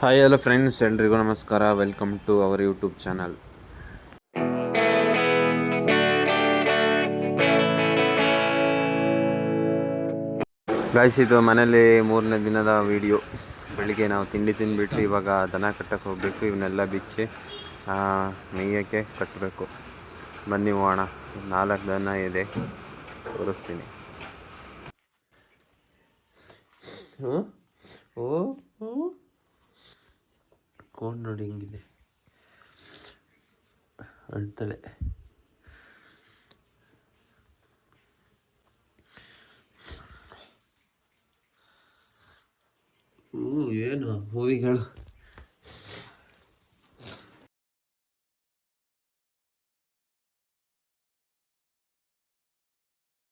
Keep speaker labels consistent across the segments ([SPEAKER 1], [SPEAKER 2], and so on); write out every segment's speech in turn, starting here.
[SPEAKER 1] Hi hello friends, ಎಲ್ರಿಗೂ ನಮಸ್ಕಾರ. Welcome to our YouTube channel. Guys, ಇದು ಮನೇಲಿ 3ನೇ ದಿನದ ವಿಡಿಯೋ. ಬೆಳಿಗ್ಗೆ ನಾವು ತಿಂಡಿ ತಿಂದುಬಿಟ್ಟು ಇವಾಗ ದನ ಕಟ್ಟಕ್ಕೆ ಹೋಗಬೇಕು. ಇವನ್ನೆಲ್ಲ ಬಿಚ್ಚಿ ಮೇಯಕ್ಕೆ ಕಟ್ಟಬೇಕು. ಬನ್ನಿ ಹೋಗೋಣ. 4 ದನ ಇದೆ, ತೋರಿಸ್ತೀನಿ. ಕೋಡ್ ನೋಡಿ ಹಿಂಗಿದೆ ಅಂತಳೆ. ಏನು ಹೂವಿಗಳು.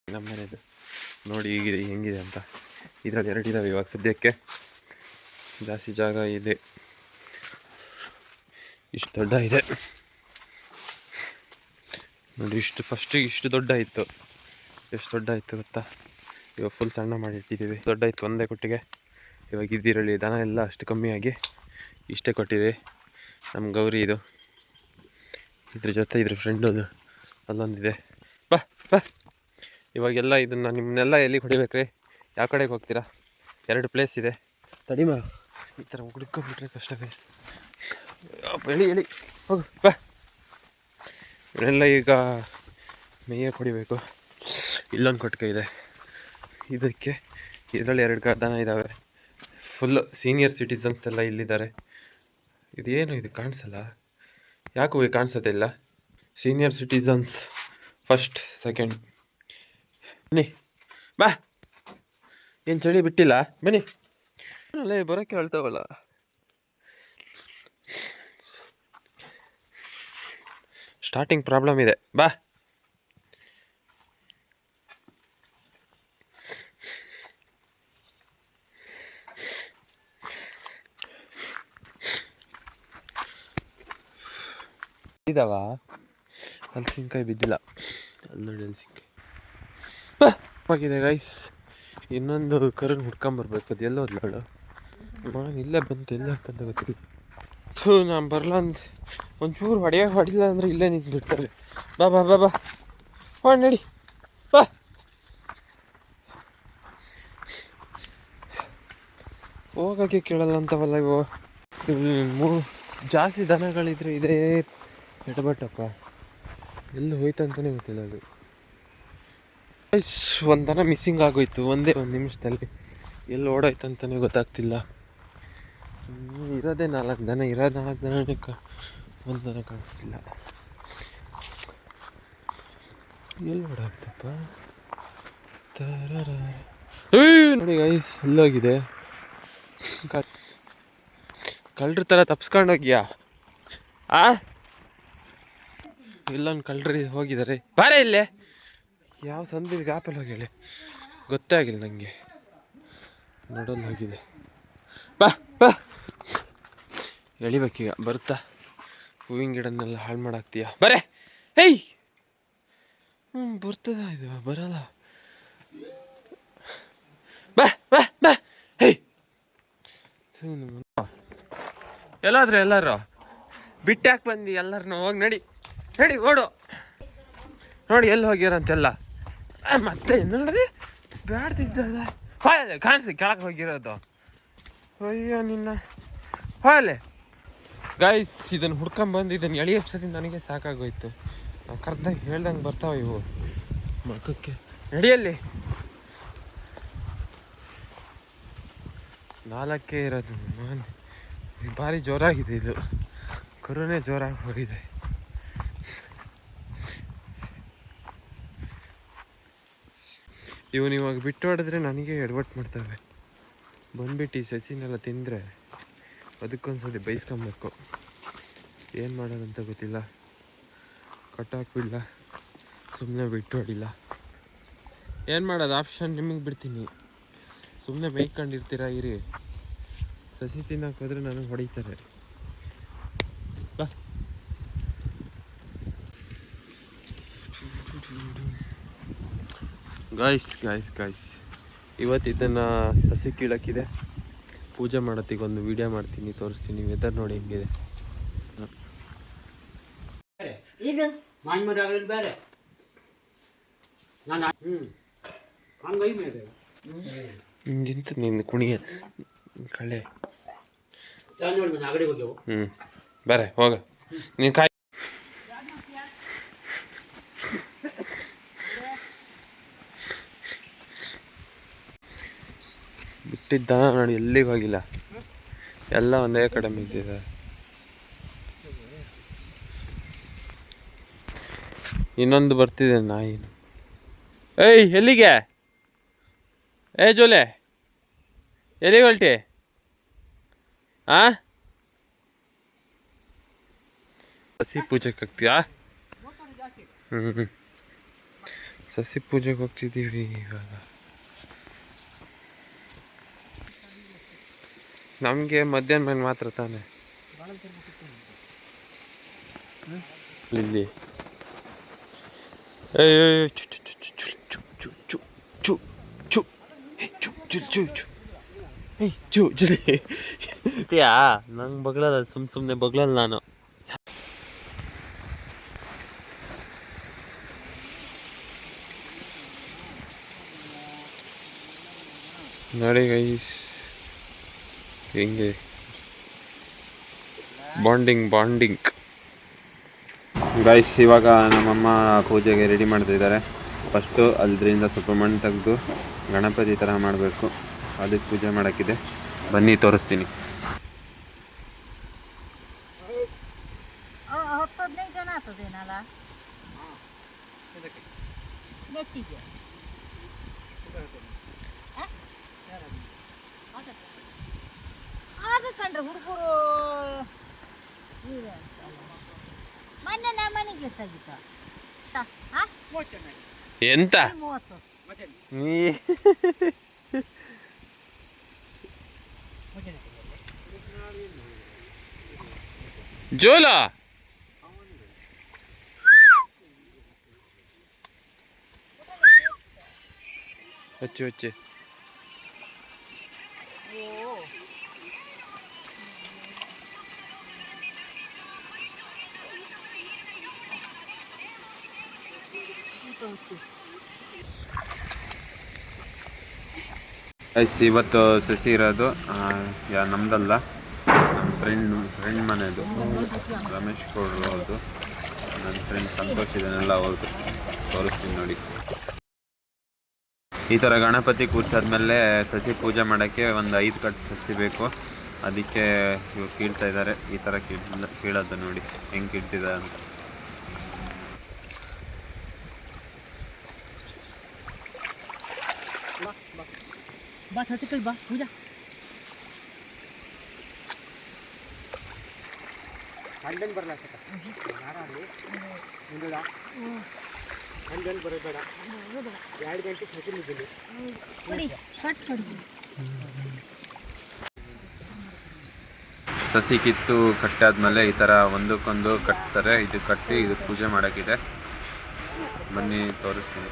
[SPEAKER 1] ನಮ್ಮನೇದು ನೋಡಿ ಹೀಗಿದೆ, ಹೆಂಗಿದೆ ಅಂತ. ಇದರಲ್ಲಿ 2 ಇದ್ದಾವೆ ಇವಾಗ ಸದ್ಯಕ್ಕೆ. ಜಾಸ್ತಿ ಜಾಗ ಇದೆ. ಇಷ್ಟು ದೊಡ್ಡ ಇದೆ ನೋಡಿ. ಫಸ್ಟಿಗೆ ಇಷ್ಟು ದೊಡ್ಡ ಇತ್ತು. ಎಷ್ಟು ದೊಡ್ಡ ಇತ್ತು ಗೊತ್ತಾ? ಇವಾಗ ಫುಲ್ ಸಣ್ಣ ಮಾಡಿ ಇಟ್ಟಿದ್ದೀವಿ. ದೊಡ್ಡ ಇತ್ತು ಒಂದೇ ಕೊಟ್ಟಿಗೆ. ಇವಾಗ ಇದ್ದಿರಲಿ ದನ ಎಲ್ಲ ಅಷ್ಟು ಕಮ್ಮಿಯಾಗಿ ಇಷ್ಟೇ ಕೊಟ್ಟಿದೆ. ನಮ್ಮ ಗೌರಿ ಇದು. ಇದ್ರ ಜೊತೆ ಇದ್ರ ಫ್ರೆಂಡು ಅಲ್ಲೊಂದಿದೆ. ಬಾ ಬಾ. ಇವಾಗೆಲ್ಲ ಇದನ್ನು ನಿಮ್ಮನ್ನೆಲ್ಲ ಎಲ್ಲಿ ಹೊಡಿಬೇಕ್ರಿ? ಯಾವ ಕಡೆಗೆ ಹೋಗ್ತೀರಾ? 2 ಪ್ಲೇಸ್ ಇದೆ. ತಡಿಮ ಈ ಥರ ಹುಡ್ಕೊಂಡ್ಬಿಟ್ರೆ ಕಷ್ಟವೇ. ಎಳಿ ಹೋಗು ಬಾ. ಇವನ್ನೆಲ್ಲ ಈಗ ಮೇಯ ಹೊಡಿಬೇಕು. ಇಲ್ಲೊಂದು ಕೊಟ್ಟಿಗೆ ಇದೆ. ಇದಕ್ಕೆ ಇದರಲ್ಲಿ 2 ದನ ಇದ್ದಾವೆ. ಫುಲ್ ಸೀನಿಯರ್ ಸಿಟಿಸನ್ಸ್ ಎಲ್ಲ ಇಲ್ಲಿದ್ದಾರೆ. ಇದೇನು ಇದು ಕಾಣಿಸಲ್ಲ? ಯಾಕೂ ಕಾಣಿಸೋದಿಲ್ಲ? Senior citizens first second. ಬನ್ನಿ ಬಾ. ಏನು ಚಳಿ ಬಿಟ್ಟಿಲ್ಲ? ಬನ್ನಿ. ಅಲ್ಲೇ ಬರೋಕ್ಕೆ ಹೇಳ್ತಾವಲ್ಲ. ಸ್ಟಾರ್ಟಿಂಗ್ ಪ್ರಾಬ್ಲಮ್ ಇದೆ. ಬಾ. ಇದಾವ ಹಲಸಿನ್ಕಾಯಿ ಬಿದ್ದಿಲ್ಲ. ಅಲ್ಲಿ ಹಲಸಿನ್ಕಾಯಿ ಆಗಿದೆ ಗೈಸ್. ಇನ್ನೊಂದು ಕರನ್ನು ಹುಡ್ಕೊಂಬರ್ಬೇಕು. ಅದು ಎಲ್ಲ ಹೋದ್ಲಾಳು. ನಾನು ಇಲ್ಲೇ ಬಂತು, ಎಲ್ಲ ಅಂತ ಗೊತ್ತಿಲ್ಲ. ನಾನು ಬರಲ್ಲ ಅಂದ್ ಒಂಚೂರು ಹೊಡಿಲ್ಲ ಅಂದರೆ ಇಲ್ಲೇ ನಿಂತು ಬಿಡ್ತಾರೆ. ಬಾ ಬಾ ಬಾ ಬಾ. ನಡಿ ಬಾ. ಹೋಗೋಕ್ಕೆ ಕೇಳಲ್ಲ ಅಂತವಲ್ಲ ಇವು. ಜಾಸ್ತಿ ದನಗಳಿದ್ರೆ ಇದೇ ಎಡಬಟ್ಟಪ್ಪ. ಎಲ್ಲಿ ಹೋಯ್ತಂತಲೇ ಗೊತ್ತಿಲ್ಲ ಅದು. ಒಂದು ದನ ಮಿಸ್ಸಿಂಗ್ ಆಗೋಯ್ತು ಒಂದೇ 1 ನಿಮಿಷದಲ್ಲಿ. ಎಲ್ಲಿ ಓಡೋಯ್ತು ಅಂತಲೇ ಗೊತ್ತಾಗ್ತಿಲ್ಲ. ಇರೋದೇ 4 ದನ. 4 ದನನೇ ಒಂದು ದನ ಕಾಣಿಸ್ತಿಲ್ಲ. ಎಲ್ಲಿ ಓಡಾಗ್ತಪ್ಪ? ನೋಡಿ ಗೈಸ್, ಎಲ್ಲೋಗಿದೆ? ಕಳ್ರ ಥರ ತಪ್ಸ್ಕೊಂಡೋಗ್ಯಾ? ಇಲ್ಲೊಂದು ಕಳ್ರಿ ಹೋಗಿದ್ದಾರೆ. ಬಾರೇ ಇಲ್ಲೇ. ಯಾವ ಸಂದಿಗೆ ಗಾಪಲ್ಲಿ ಹೋಗಿ ಹೇಳಿ ಗೊತ್ತೇ ಆಗಿಲ್ಲ ನನಗೆ. ನೋಡೋದು ಹೋಗಿದೆ. ಬಾ ಬಾ. ಎಳಿಬೇಕೀಗ. ಬರುತ್ತಾ? ಹೂವಿನ ಗಿಡನ್ನೆಲ್ಲ ಹಾಳು ಮಾಡಾಕ್ತೀಯ? ಬರೇ. ಹೇಯ್ ಬರ್ತದ ಇದು? ಬರಲ್ಲ. ಬಾ ಬಾ ಬಾ. ಹೇಯ್ ಎಲ್ಲಾದ್ರೆ ಎಲ್ಲರೂ ಬಿಟ್ಟಾಕ್ ಬಂದು ಎಲ್ಲರನ್ನ ಹೋಗಿ ನಡಿ ನಡಿ ಓಡು. ನೋಡಿ ಎಲ್ಲಿ ಹೋಗಿರಂತೆಲ್ಲ. ಮತ್ತೆ ನೋಡಿ ಬ್ಯಾಡ್ದಿದ್ದದ ಹೊಳೆ ಕಾಣಿಸಿ ಕೆಳಗೆ ಹೋಗಿರೋದು. ಅಯ್ಯೋ ನಿನ್ನ ಹೊಳೆ. ಗೈಸ್, ಇದನ್ನು ಹುಡ್ಕೊಂಬಂದು ಇದನ್ನು ಎಳಿಯೋಷ್ಟೊತ್ತಿಗೆ ನನಗೆ ಸಾಕಾಗೋಯ್ತು. ಕರ್ದಂಗೆ ಹೇಳ್ದಂಗೆ ಬರ್ತಾವ ಇವು ಮಕ್ಕಕ್ಕೆ. ನಡಿಯಲ್ಲಿ 4 ಇರೋದು. ಭಾರಿ ಜೋರಾಗಿದೆ ಇದು. ಕರುನೇ ಜೋರಾಗಿ ಹೋಗಿದೆ. ಇವನು ಇವಾಗ ಬಿಟ್ಟು ಹೊಡೆದ್ರೆ ನನಗೆ ಎಡವಟ್ಟು ಮಾಡ್ತವೆ. ಬಂದ್ಬಿಟ್ಟು ಈ ಸಸಿನೆಲ್ಲ ತಿಂದರೆ ಅದಕ್ಕೊಂದ್ಸತಿ ಬೈಸ್ಕೊಬೇಕು. ಏನು ಮಾಡೋದಂತ ಗೊತ್ತಿಲ್ಲ. ಕಟ್ಟಾಕ್ಬಿಡ್ಲ, ಸುಮ್ಮನೆ ಬಿಟ್ಟು ಹೊಡಿಲ್ಲ. ಏನು ಮಾಡೋದು? ಆಪ್ಷನ್ ನಿಮಗೆ ಬಿಡ್ತೀನಿ. ಸುಮ್ಮನೆ ಬೇಯ್ಕೊಂಡಿರ್ತೀರಾ ಇರಿ. ಸಸಿ ತಿನ್ನಕ್ಕೆ ಹೋದ್ರೆ ನನಗೆ ಹೊಡಿತಾರೆ. ಬಾ. ಗಾಯ್ಸ್ ಇವತ್ತು ಇದನ್ನು ಸಸಿ ಕೀಳಕ್ಕಿದೆ. ಪೂಜೆ ಮಾಡೋತ್ತಿಗೆ ಒಂದು ವಿಡಿಯೋ ಮಾಡ್ತೀನಿ, ತೋರಿಸ್ತೀನಿ. ವೆದರ್ ನೋಡಿ ಹೆಂಗಿದೆ.
[SPEAKER 2] ಈಗ ಮಾನ್ಮರಿ ಆಗಲಿ ಬೇರೆ ನಾನು ಹಂಗೈ ಮೇಲೆ
[SPEAKER 1] ನಿಂತು ನಿಂದು ಕುಣಿಯ ಕಳೆ
[SPEAKER 2] ನೋಡಿ ಆಗಡಿ ಹೋಗ್ಯವು.
[SPEAKER 1] ಬೇರೆ ಹೋಗ ನೀನು ಕಾಯಿ ಬಿಟ್ಟಿದ್ದ ನೋಡಿ, ಎಲ್ಲಿಗೆ ಹೋಗಿಲ್ಲ, ಎಲ್ಲ ಒಂದೇ ಕಡೆ ಬಿದ್ದಿದೆ. ಇನ್ನೊಂದು ಬರ್ತಿದೆ ನಾಯಿನು. ಏಯ್ ಎಲ್ಲಿಗೆ? ಜೋಲೆ ಎಲ್ಲಿಗೆ ಹೊಲ್ಟಿ? ಸಸಿ ಪೂಜೆಗೆ ಹೋಗ್ತೀಯಾ? ಸಸಿ ಪೂಜೆಗೆ ಹೋಗ್ತಿದ್ದೀವಿ ಇವಾಗ. ನಮಗೆ ಮಧ್ಯಾಹ್ನ ಮೇಲೆ ಮಾತ್ರ ತಾನೆ ಇಲ್ಲಿ. ನಂಗೆ ಬಗ್ಲಲ್ಲ, ಸುಮ್ಮನೆ ಬಗ್ಲಲ್ಲ ನಾನು. ನೋಡಿ ಗೈಸ್ ಹೆಂಗೆ ಬಾಂಡಿಂಗ್ ಗೈಸ್. ಇವಾಗ ನಮ್ಮಮ್ಮ ಪೂಜೆಗೆ ರೆಡಿ ಮಾಡ್ತಿದ್ದಾರೆ. ಫಸ್ಟು ಅದರಿಂದ ಸ್ವಲ್ಪ ಮಣ್ಣು ತೆಗೆದು ಗಣಪತಿ ಥರ ಮಾಡಬೇಕು, ಅದಕ್ಕೆ ಪೂಜೆ ಮಾಡೋಕ್ಕಿದೆ. ಬನ್ನಿ ತೋರಿಸ್ತೀನಿ.
[SPEAKER 3] ಜನ ಆಗ್ತದೇನಲ್ಲ ನೆಟ್ಟಿಗೆ ಆಗ ಕಂಡ್ರೆ ಹುಡುಗರು ಮೊನ್ನೆ ನಮ್ಮ ಮನೆಗೆ ಎಷ್ಟಾಗಿತ್ತು
[SPEAKER 1] ಎಂತ 30 ಜೋಲ వచ్చి ಇವತ್ತು ಸಸಿ ಇರೋದು ನಮ್ದಲ್ಲ, ನಮ್ಮ ಫ್ರೆಂಡ್ ಮನೆಯದು, ರಮೇಶ್ ಗೌಡ್ರು ಅವ್ರದ್ದು. ನನ್ನ ಫ್ರೆಂಡ್ ಸಂತೋಷ್ ಇದನ್ನೆಲ್ಲ ಅವ್ರದ್ದು. ತೋರಿಸ್ತೀನಿ ನೋಡಿ. ಈ ಥರ ಗಣಪತಿ ಕೂರ್ಸಾದ್ಮೇಲೆ ಸಸಿ ಪೂಜೆ ಮಾಡೋಕ್ಕೆ ಒಂದು 5 ಕಟ್ಟು ಸಸಿ ಬೇಕು. ಅದಕ್ಕೆ ಇವ್ರು ಕೀಳ್ತಾ ಇದ್ದಾರೆ. ಈ ಥರ ಕೀಳೋದು ನೋಡಿ ಹೆಂಗೆ ಕೀಳ್ತಿದ್ದಾರೆ ಅಂತ.
[SPEAKER 3] ಬಾ ಸತಿಕಲ್ ಬಾ ಪೂಜಾ
[SPEAKER 2] ಹಂಡನ್ ಬರ್ಲಾಕ ಯಾರಾಗಲಿ ಮುಂದಡ ಹಂಡನ್ ಬರಬೇಡ 2 ಗಂಟೆ ಸತಿ ಮುಗಿಲಿ
[SPEAKER 3] ಕೊಡಿ ಕಟ್ ಕೊಡಿ.
[SPEAKER 1] ಸಸಿ ಕಿತ್ತು ಕಟ್ಟಾದ್ಮೇಲೆ ಈ ಥರ ಒಂದಕ್ಕೊಂದು ಕಟ್ತಾರೆ. ಇದು ಕಟ್ಟಿ ಇದು ಪೂಜೆ ಮಾಡೋಕ್ಕಿದೆ. ಬನ್ನಿ ತೋರಿಸ್ತೀನಿ.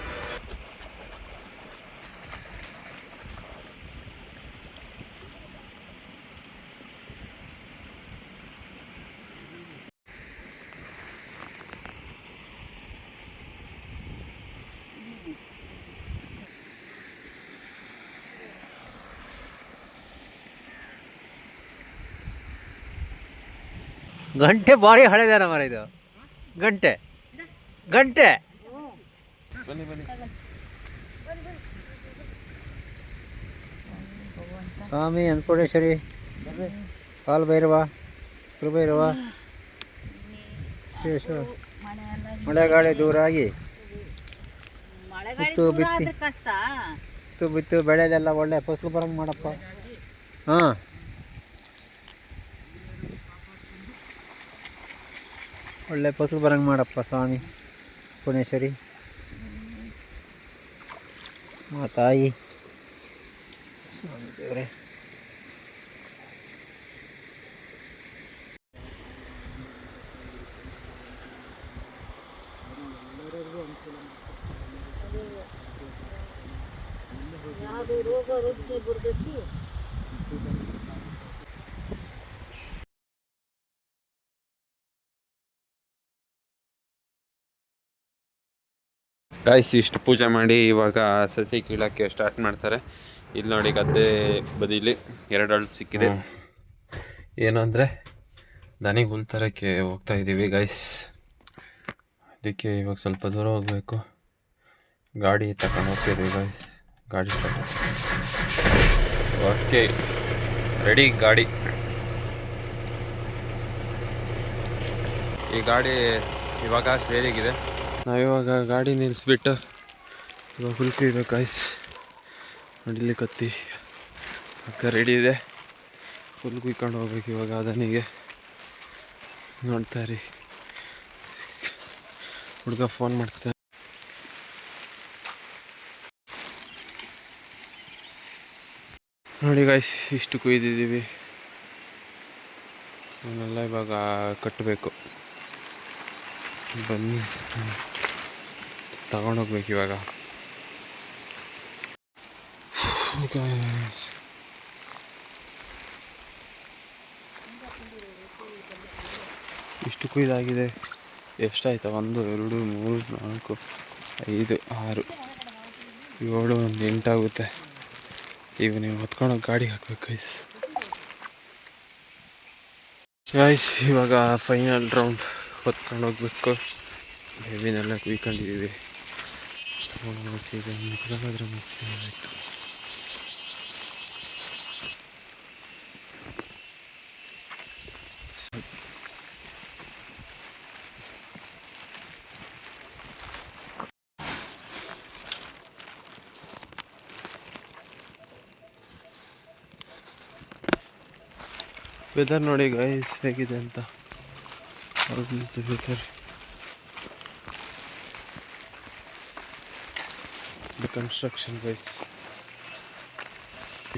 [SPEAKER 2] ಗಂಟೆ ಭಾರಿ ಹಳೆದಾರ ಮರ ಇದು. ಗಂಟೆ
[SPEAKER 1] ಬನ್ನಿ
[SPEAKER 2] ಸ್ವಾಮಿ ಅನ್ನಪೂರ್ಣೇಶ್ವರಿ, ಕಾಲಭೈರವ, ಕುಲಭೈರವ, ಮಳೆಗಾಳಿ ದೂರಾಗಿ ಬಿತ್ತು ಬೆಳೆದೆಲ್ಲ ಒಳ್ಳೆ ಫಸಲು ಬರಂಗೆ ಮಾಡಪ್ಪ. ಹಾಂ, ಒಳ್ಳೆ ಫಸಲು ಬರಂಗೆ ಮಾಡಪ್ಪ ಸ್ವಾಮಿ ಪುಣೇಶ್ವರಿ ತಾಯಿ ಸ್ವಾಮಿ ದೇವರೇ.
[SPEAKER 3] ರೋಗ ರುಜಿನ ಬರ್ತೈತಿ.
[SPEAKER 1] ಗಾಯ್ಸ್ ಇಷ್ಟು ಪೂಜೆ ಮಾಡಿ ಇವಾಗ ಸಸಿ ಕೀಳೋಕ್ಕೆ ಸ್ಟಾರ್ಟ್ ಮಾಡ್ತಾರೆ. ಇಲ್ಲಿ ನೋಡಿ ಗದ್ದೆ ಬದಿಲಿ 2 ಹಳ್ಳು ಸಿಕ್ಕಿದೆ. ಏನು ಅಂದರೆ ದನಿಗೆ ಹುಲ್ ತರೋಕ್ಕೆ ಹೋಗ್ತಾ ಇದ್ದೀವಿ ಗಾಯ್ಸ್. ಅದಕ್ಕೆ ಇವಾಗ ಸ್ವಲ್ಪ ದೂರ ಹೋಗಬೇಕು. ಗಾಡಿ ತಗೊಂಡು ಹೋಗ್ತಿದ್ದೀವಿ ಗಾಯ್ಸ್. ಗಾಡಿ ಸ್ಟಾರ್ಟ್. ಓಕೆ ರೆಡಿ ಗಾಡಿ. ಈ ಗಾಡಿ ಇವಾಗ ಸೇರಿಗಿದೆ. ನಾವಿವಾಗ ಗಾಡಿ ನಿಲ್ಲಿಸ್ಬಿಟ್ಟು ಇವಾಗ ಹುಲ್ ಕೀಳ್ಬೇಕು ಗಾಯ್ಸ್. ನಡಿಲಿ ಕತ್ತಿ ಅಕ್ಕ ರೆಡಿ ಇದೆ. ಹುಲ್ ಕುಯ್ಕೊಂಡು ಹೋಗ್ಬೇಕು ಇವಾಗ. ಅದನಿಗೆ ನೋಡ್ತಾ ಇರಿ, ಹುಡುಗ ಫೋನ್ ಮಾಡ್ತಾರೆ. ನೋಡಿ ಗಾಯ್ಸ್ ಇಷ್ಟು ಕುಯ್ದಿದ್ದೀವಿ. ಅವನ್ನೆಲ್ಲ ಇವಾಗ ಕಟ್ಟಬೇಕು. ಬನ್ನಿ ತಗೊಂಡೋಗ್ಬೇಕು ಇವಾಗ. ಇಷ್ಟು ಕುಯ್ದಾಗಿದೆ. ಎಷ್ಟಾಯ್ತು? 1 2 3 4 5 6 7 ಒಂದು 8 ಆಗುತ್ತೆ. ಈಗ ನೀವು ಹೊತ್ಕೊಂಡೋಗಿ ಗಾಡಿಗೆ ಹಾಕ್ಬೇಕು ಗೈಸ್. ಗೈಸ್ ಇವಾಗ ಫೈನಲ್ ರೌಂಡ್ ಹೊತ್ಕೊಂಡು ಹೋಗ್ಬೇಕು. ಹೆವಿನೆಲ್ಲ ಕುಯ್ಕೊಂಡಿದ್ದೀವಿ. ಆಯಿತು. ವೆದರ್ ನೋಡಿ ಗೈಸ್ ಹೇಗಿದೆ ಅಂತ. Whether the construction guys.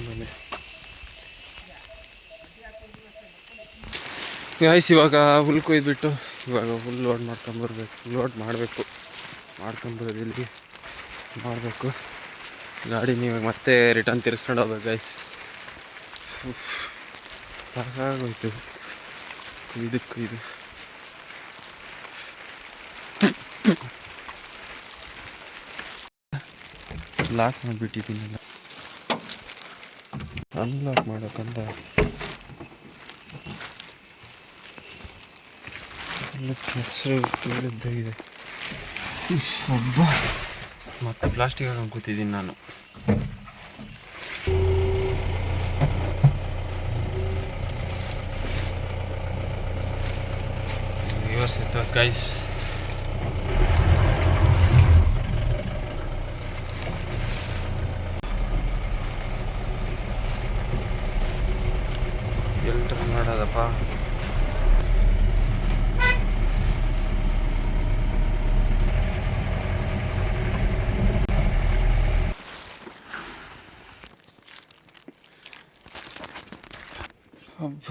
[SPEAKER 1] ಮನೆ ಗೈಸ್ ಇವಾಗ ಹುಲ್ ಕೊಯ್ದುಬಿಟ್ಟು ಇವಾಗ ಹುಲ್ ಲೋಡ್ ಮಾಡ್ಕೊಂಬರ್ಬೇಕು. ಲೋಡ್ ಮಾಡ್ಕೊಂಬರೋದು ಇಲ್ಲಿ ಮಾಡಬೇಕು. ಗಾಡಿನ ಇವಾಗ ಮತ್ತೆ ರಿಟರ್ನ್ ತಿರ್ಸ್ಕೊಂಡು ಹೋಗ್ಬೇಕು ಗೈಸ್. ಸಾಕಾಗೋಯ್ತು ಇದಕ್ಕೆ. ಲಾಕ್ ಮಾಡಿಬಿಟ್ಟಿದ್ದೀನಲ್ಲ, ಅನ್ಲಾಕ್ ಮಾಡೋಕ್ಕಂತ ಹೆಸರು ಇದೆ. ಮತ್ತೆ ಪ್ಲಾಸ್ಟಿಕ್ ಹಾಕೊಂಡು ಕೂತಿದ್ದೀನಿ ನಾನು. ಗೈಸ್ ಎಲ್ರ ಮಾಡೋದಪ್ಪ. ಹಬ್ಬ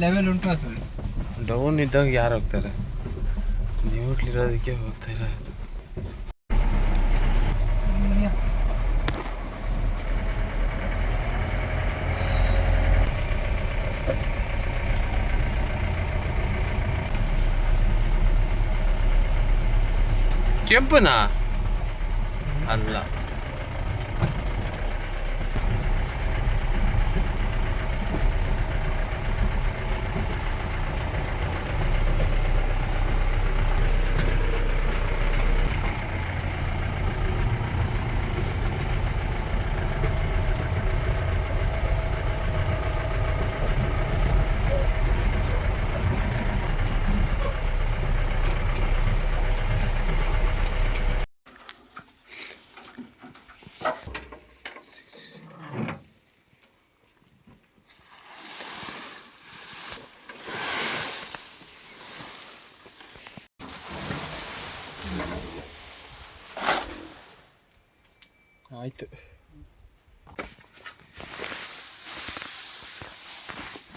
[SPEAKER 2] ಲೆವೆಲ್ ಉಂಟು.
[SPEAKER 1] ಡೌನ್ ಇದ್ದಾಗ ಯಾರು ಹೋಗ್ತಾರೆ? ನ್ಯೂಟ್ಲಿರೋದಕ್ಕೆ ಹೋಗ್ತಾ ಇರೋದು. ಕೆಂಪನಾ ಅಲ್ಲ, ಆಯ್ತು.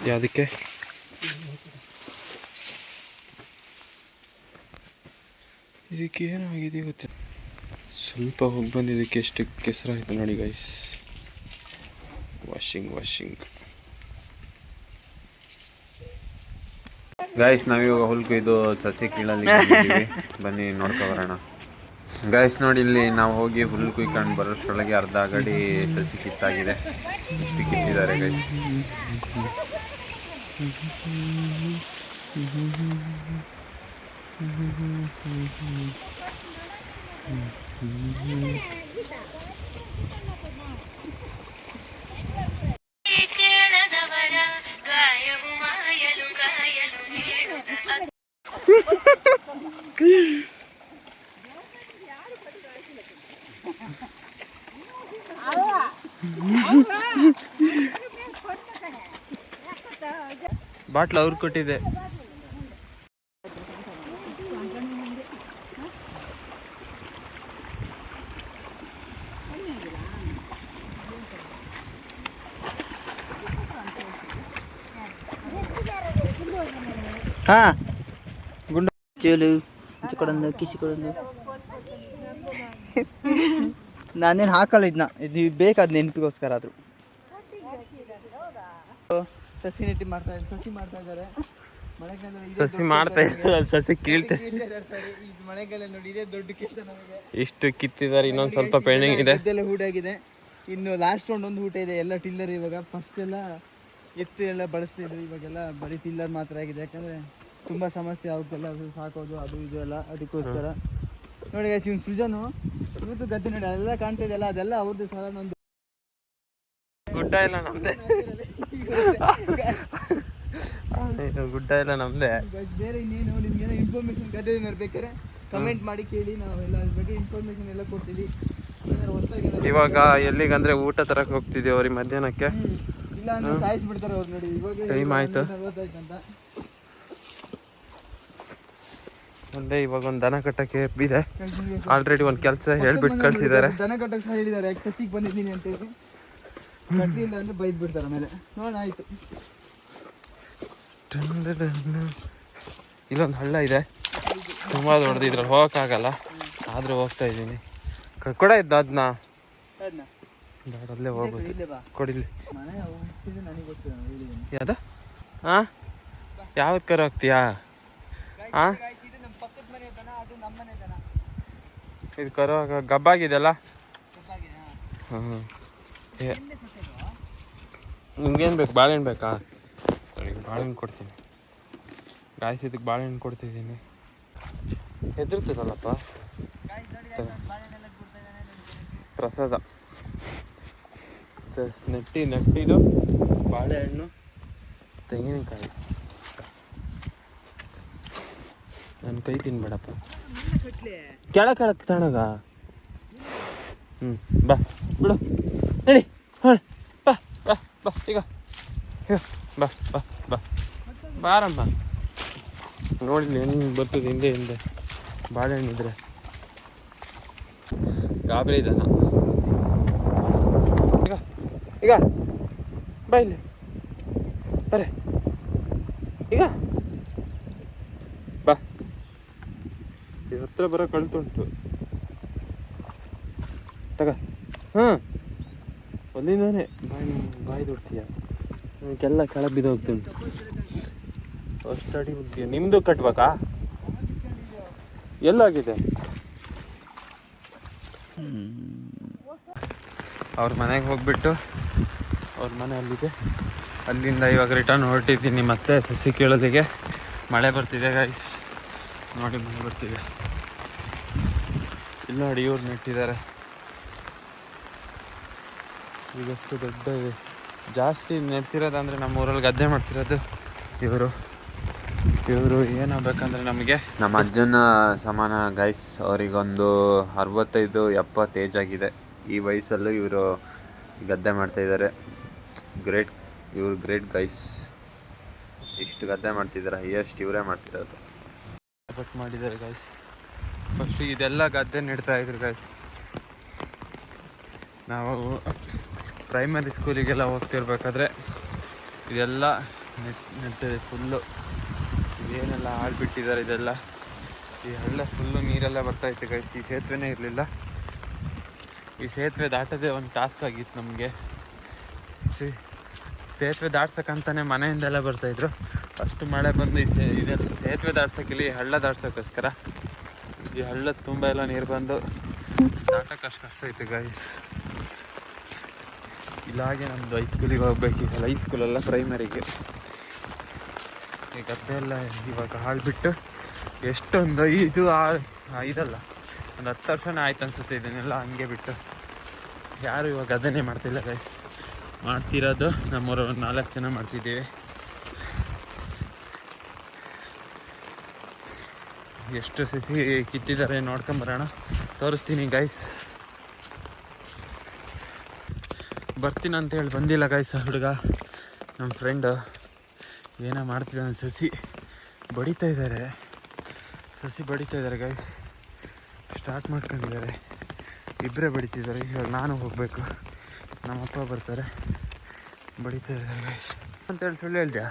[SPEAKER 1] ಯಾವುದಕ್ಕೆ? ಇದಕ್ಕೆ ಏನಾಗಿದೆ ಗೊತ್ತಿಲ್ಲ. ಸ್ವಲ್ಪ ಹೋಗಿ ಬಂದಿದ್ದಕ್ಕೆ ಎಷ್ಟು ಕೆಸರಾಯಿತು ನೋಡಿ ಗೈಸ್. ವಾಷಿಂಗ್ ಗಾಯ್ಸ್ ನಾವಿವಾಗ ಹುಲ್ ಕೊಯ್ದು ಸಸಿ ಕೀಳಲ್ಲಿ ಬಂದಿದ್ದೀವಿ. ಬನ್ನಿ ನೋಡ್ಕೊ ಬರೋಣ. ಗಾಯ್ಸ್ ನೋಡಿ, ಇಲ್ಲಿ ನಾವು ಹೋಗಿ ಹುಲ್ ಕುಯ್ಕೊಂಡು ಬರೋಷ್ಟರೊಳಗೆ ಅರ್ಧ ಗಡಿ ಸಸಿ ಕಿತ್ತಾಗಿದೆ. ಇಷ್ಟು ಕಿತ್ತಿದ್ದಾರೆ ಗೈಸ್. ಬಾಟ್ಲು ಅವ್ರು ಕೊಟ್ಟಿದೆ.
[SPEAKER 2] ಹಾ ಗುಂಡು ಚೇಲು ಕೊಡಂದು ಕಿಸಿ ಕೊಡಂದು ನಾನೇನು ಹಾಕಲ್ಲ ಇದನ್ನ, ಇದು ಬೇಕಾದ ನೆನಪಿಗೋಸ್ಕರ ಆದರೂ. ಸಸಿ ನೆಟ್ಟಿ ಮಾಡ್ತಾ ಇದ್ದಾರೆ.
[SPEAKER 1] ಸಸಿ ಮಾಡ್ತಾ ಇದ್ದಾರೆ, ಸಸಿ ಕೀಳ್ತಾ
[SPEAKER 2] ಸರಿ, ಇದು ಮಳೆಗಾಲ ನೋಡಿ, ಇದೇ ದೊಡ್ಡ ಕೆಲಸ ನಮಗೆ.
[SPEAKER 1] ಇಷ್ಟು ಕಿತ್ತಿದ್ದಾರೆ, ಇನ್ನೊಂದು ಸ್ವಲ್ಪ ಪೆಂಡಿಂಗ್ ಇದೆ.
[SPEAKER 2] ಇದೆಲ್ಲ ಹೂಡಾಗಿದೆ, ಇನ್ನು ಲಾಸ್ಟ್ ರೌಂಡ್ ಒಂದು ಊಟ ಇದೆ. ಎಲ್ಲ ಟಿಲ್ಲರ್ ಇವಾಗ, ಫಸ್ಟ್ ಎಲ್ಲ ಎತ್ತು ಎಲ್ಲ ಬಳಸ್ತಿದ್ರು, ಇವಾಗೆಲ್ಲ ಬರೀ ಟಿಲ್ಲರ್ ಮಾತ್ರ ಆಗಿದೆ. ಯಾಕಂದರೆ ತುಂಬ ಸಮಸ್ಯೆ ಆಗುತ್ತಲ್ಲ, ಅದು ಸಾಕೋದು ಅದು ಇದು ಎಲ್ಲ, ಅದಕ್ಕೋಸ್ಕರ. ನೋಡಿ ಗೈಸ್, ಇವ್ನು ಸೃಜನು ಇವತ್ತು ಗದ್ದೆ ನೋಡಿ ಎಲ್ಲ ಕಾಣ್ತಾ ಇದೆಯಲ್ಲ, ಅದೆಲ್ಲ ಅವ್ರದ್ದು ಸಲ ನಂದು.
[SPEAKER 1] ಗುಡ್ಡ ಎಲ್ಲ ನಮ್ದೆ, ಗುಡ್ಡ ಎಲ್ಲ ನಮ್ದೆ.
[SPEAKER 2] ಬೇರೆ ಇನ್ನೇನು ನಿಮ್ಗೇನೋ ಇನ್ಫಾರ್ಮೇಶನ್ ಗದ್ದೆ ಬೇಕಾದ್ರೆ ಕಮೆಂಟ್ ಮಾಡಿ ಕೇಳಿ, ನಾವೆಲ್ಲ ಅದ್ರ ಬಗ್ಗೆ ಇನ್ಫಾರ್ಮೇಶನ್ ಎಲ್ಲ ಕೊಡ್ತೀವಿ.
[SPEAKER 1] ಇವಾಗ ಎಲ್ಲಿಗಂದ್ರೆ ಊಟ ತರಕ್ಕೆ ಹೋಗ್ತಿದ್ದೀವಿ ಅವ್ರಿಗೆ ಮಧ್ಯಾಹ್ನಕ್ಕೆ.
[SPEAKER 2] ಇಲ್ಲ ಅಂದ್ರೆ ಸಾಯಿಸ್ಬಿಡ್ತಾರೆ ಅವ್ರು ನೋಡಿ. ಇವಾಗ
[SPEAKER 1] ಟೈಮ್ ಆಯ್ತು.
[SPEAKER 2] ಅಂತ
[SPEAKER 1] ಒಂದೇ ಇವಾಗ ಒಂದು ದನ ಕಟ್ಟಕ್ಕೆ ಎಬ್ಬಿದೆ. ಆಲ್ರೆಡಿ ಒಂದು ಕೆಲಸ ಹೇಳ್ಬಿಟ್ಟು ಕಳ್ಸಿದ್ದಾರೆ.
[SPEAKER 2] ದನ ಕಟ್ಟಕ್ಕೆ ಹೇಳಿದ್ದಾರೆ, ಕಸಿಗೆ ಬಂದಿದ್ದೀನಿ ಅಂತ ಹೇಳಿ. ಕಟ್ಟಿಲ್ಲ ಅಂದ್ರೆ ಬೈದ್ ಬಿಡ್ತಾರೆ ಆಮೇಲೆ. ನೋಡೋಣ, ಆಯ್ತು.
[SPEAKER 1] ಇಲ್ಲೊಂದು ಹಳ್ಳ ಇದೆ, ತುಂಬ ದೊಡ್ಡದು, ಇದ್ರಲ್ಲಿ ಹೋಗೋಕ್ಕಾಗಲ್ಲ, ಆದರೂ ಹೋಗ್ತಾ ಇದ್ದೀನಿ. ಕೊಡ ಇದ್ದ ಅದನ್ನ ಅಲ್ಲೇ ಹೋಗ್ಬೋದು. ಕೊಡಿಲಿ ಯಾವ್ದ? ಹಾಂ, ಯಾವ್ದು ಕರ ಹೋಗ್ತೀಯಾ? ಹಾಂ, ಇದು ಕರೋ ಗಬ್ಬಾಗಿದೆಲ್ಲ. ಹಾಂ, ನಿಮ್ಗೇನು ಬೇಕು? ಬಾಳೆಹಣ್ಣು ಬೇಕಾ? ಸರಿ, ಬಾಳೆಹಣ್ಣು ಕೊಡ್ತೀನಿ. ಗಾಯ್ಸ್, ಇದಕ್ಕೆ ಬಾಳೆಹಣ್ಣು ಕೊಡ್ತಿದ್ದೀನಿ. ಹೆದರ್ತದಲ್ಲಪ್ಪ, ಪ್ರಸಾದ. ನೆಟ್ಟಿದು ಬಾಳೆಹಣ್ಣು, ತೆಂಗಿನಕಾಯಿ. ನನ್ನ ಕೈ ತಿನ್ಬೇಡಪ್ಪ, ಕೆಳಕ್ಕೆ ತಣಗ. ಬಾ ಬಿಡು, ನಡಿ. ಹಾಂ, ಬಾ ಬಾ ಬಾ, ಈಗ ಬಾ ಬಾ ಬಾ, ಬಾರಮ್ಮ. ನೋಡಿಲ್ಲ ಹೆಂಗೆ ಬರ್ತದೆ ಹಿಂದೆ ಬಾಳೆಹಣ್ಣಿದ್ರೆ. ಗಾಬರಿ ಇದ್ದಾನ. ಈಗ ಬಾ ಇಲ್ಲಿ, ಬರೇ ಈಗ ಬಾ. ಈ ಹತ್ರ ಬರೋ ಕಳ್ತುಂಟು, ತಗ. ಹಾಂ, ಒಂದಿಂದಾನೆ ಬಾಯಿ ದೊಡ್ತೀಯ, ನನಗೆಲ್ಲ ಕೆಳಗೆ ಬಿದ್ದೋಗ್ತುಂಟು. ಅಷ್ಟು ಅಡಿ ಮುಗ್ತೀಯ. ನಿಮ್ಮದು ಕಟ್ಬೇಕಾ? ಎಲ್ಲಾಗಿದೆ? ಅವ್ರ ಮನೆಗೆ ಹೋಗ್ಬಿಟ್ಟು, ಅವ್ರ ಮನೆ ಅಲ್ಲಿದೆ, ಅಲ್ಲಿಂದ ಇವಾಗ ರಿಟರ್ನ್ ಹೊರಟಿದ್ದೀನಿ ಮತ್ತೆ ಸಸಿ ಕೀಳೋದಿಗೆ. ಮಳೆ ಬರ್ತಿದೆ ಗೈಸ್, ನೋಡಿ ಮಳೆ ಬರ್ತಿದೆ. ಇಲ್ಲಿ ನೋಡಿ, ಇವ್ರು ನೆಟ್ಟಿದ್ದಾರೆ. ಈಗಷ್ಟು ದೊಡ್ಡ ಜಾಸ್ತಿ ನೆಡ್ತಿರೋದಂದರೆ ನಮ್ಮ ಊರಲ್ಲಿ ಗದ್ದೆ ಮಾಡ್ತಿರೋದು ಇವರು ಏನಾಗಬೇಕಂದ್ರೆ ನಮಗೆ ನಮ್ಮ ಅಜ್ಜನ ಸಮಾನ ಗೈಸ್. ಅವರಿಗೊಂದು 65-70 ಏಜ್ ಆಗಿದೆ. ಈ ವಯಸ್ಸಲ್ಲೂ ಇವರು ಗದ್ದೆ ಮಾಡ್ತಾಯಿದ್ದಾರೆ. ಇವರು ಗ್ರೇಟ್ ಗೈಸ್. ಇಷ್ಟು ಗದ್ದೆ ಮಾಡ್ತಿದ್ದಾರೆ, ಹೈಯೆಸ್ಟ್ ಇವರೇ ಮಾಡ್ತಿರೋದು. ಬಟ್ ಮಾಡಿದ್ದಾರೆ ಗೈಸ್. ಫಸ್ಟ್ ಇದೆಲ್ಲ ಗದ್ದೆ ನೆಡ್ತಾಯಿದ್ರು ಗೈಸ್. ನಾವು ಪ್ರೈಮರಿ ಸ್ಕೂಲಿಗೆಲ್ಲ ಹೋಗ್ತಿರ್ಬೇಕಾದ್ರೆ ಇದೆಲ್ಲ ನೆಡ್ತಿದೆ ಫುಲ್ಲು. ಇದೇನೆಲ್ಲ ಆಳ್ಬಿಟ್ಟಿದ್ದಾರೆ ಇದೆಲ್ಲ. ಈ ಹಳ್ಳ ಫುಲ್ಲು ನೀರೆಲ್ಲ ಬರ್ತಾಯಿತ್ತು ಗೈಸ್. ಈ ಸೇತುವೆನೇ ಇರಲಿಲ್ಲ. ಈ ಸೇತುವೆ ದಾಟೋದೇ ಒಂದು ಟಾಸ್ಕ್ ಆಗಿತ್ತು ನಮಗೆ. ಸೇತುವೆ ದಾಟ್ಸಕ್ಕಂತಾನೆ ಮನೆಯಿಂದೆಲ್ಲ ಬರ್ತಾಯಿದ್ರು. ಅಷ್ಟು ಮಳೆ ಬಂದು ಇದೆಲ್ಲ ಸೇತುವೆ ದಾಟ್ಸೋಕ್ಕಿಲ್ಲ, ಈ ಹಳ್ಳ ದಾಟ್ಸೋಕ್ಕೋಸ್ಕರ. ಈ ಹಳ್ಳದ ತುಂಬ ಎಲ್ಲ ನೀರು ಬಂದು ದಾಟಕ್ಕೆ ಅಷ್ಟು ಕಷ್ಟ ಐತೆ ಗಾಯ್ಸ್. ಇಲ್ಲಾಗೆ ನಮ್ಮದು ಹೈಸ್ಕೂಲಿಗೆ ಹೋಗ್ಬೇಕು. ಈಗ ಹೈಸ್ಕೂಲೆಲ್ಲ ಪ್ರೈಮರಿಗೆ. ಈ ಗದ್ದೆ ಎಲ್ಲ ಇವಾಗ ಹಾಳ್ಬಿಟ್ಟು ಎಷ್ಟೊಂದು ಇದಲ್ಲ ಒಂದು 10 ವರ್ಷನೇ ಆಯ್ತು ಅನ್ಸುತ್ತೆ ಇದನ್ನೆಲ್ಲ ಹಂಗೆ ಬಿಟ್ಟು. ಯಾರು ಇವಾಗ ಅದನ್ನೇ ಮಾಡ್ತಿಲ್ಲ ಗೈಸ್. ಮಾಡ್ತಿರೋದು ನಮ್ಮೂರು 4 ಜನ ಮಾಡ್ತಿದ್ದೀವಿ. ಎಷ್ಟು ಸಸಿ ಕಿತ್ತಿದ್ದಾರೆ ನೋಡ್ಕೊಂಬರೋಣ, ತೋರಿಸ್ತೀನಿ ಗೈಸ್. ಬರ್ತೀನಿ ಅಂತ ಹೇಳಿ ಬಂದಿಲ್ಲ ಗೈಸ್. ಹುಡುಗ ನಮ್ಮ ಫ್ರೆಂಡು ಏನೋ ಮಾಡ್ತಿದ್ದಾನೆ. ಸಸಿ ಬಡಿತಾ ಇದ್ದಾರೆ ಗೈಸ್. ಸ್ಟಾರ್ಟ್ ಮಾಡ್ಕೊಂಡಿದ್ದಾರೆ, ಇಬ್ಬರೇ ಬಡಿತಿದ್ದಾರೆ. ಇವಾಗ ನಾನು ಹೋಗಬೇಕು, ನಮ್ಮ ಅಪ್ಪ ಬರ್ತಾರೆ. ಬಡಿತಾ ಇದ್ದಾರೆ ಗೈಸ್ ಅಂತೇಳಿ ಸುಳ್ಳು ಹೇಳ್ತೀಯಾ?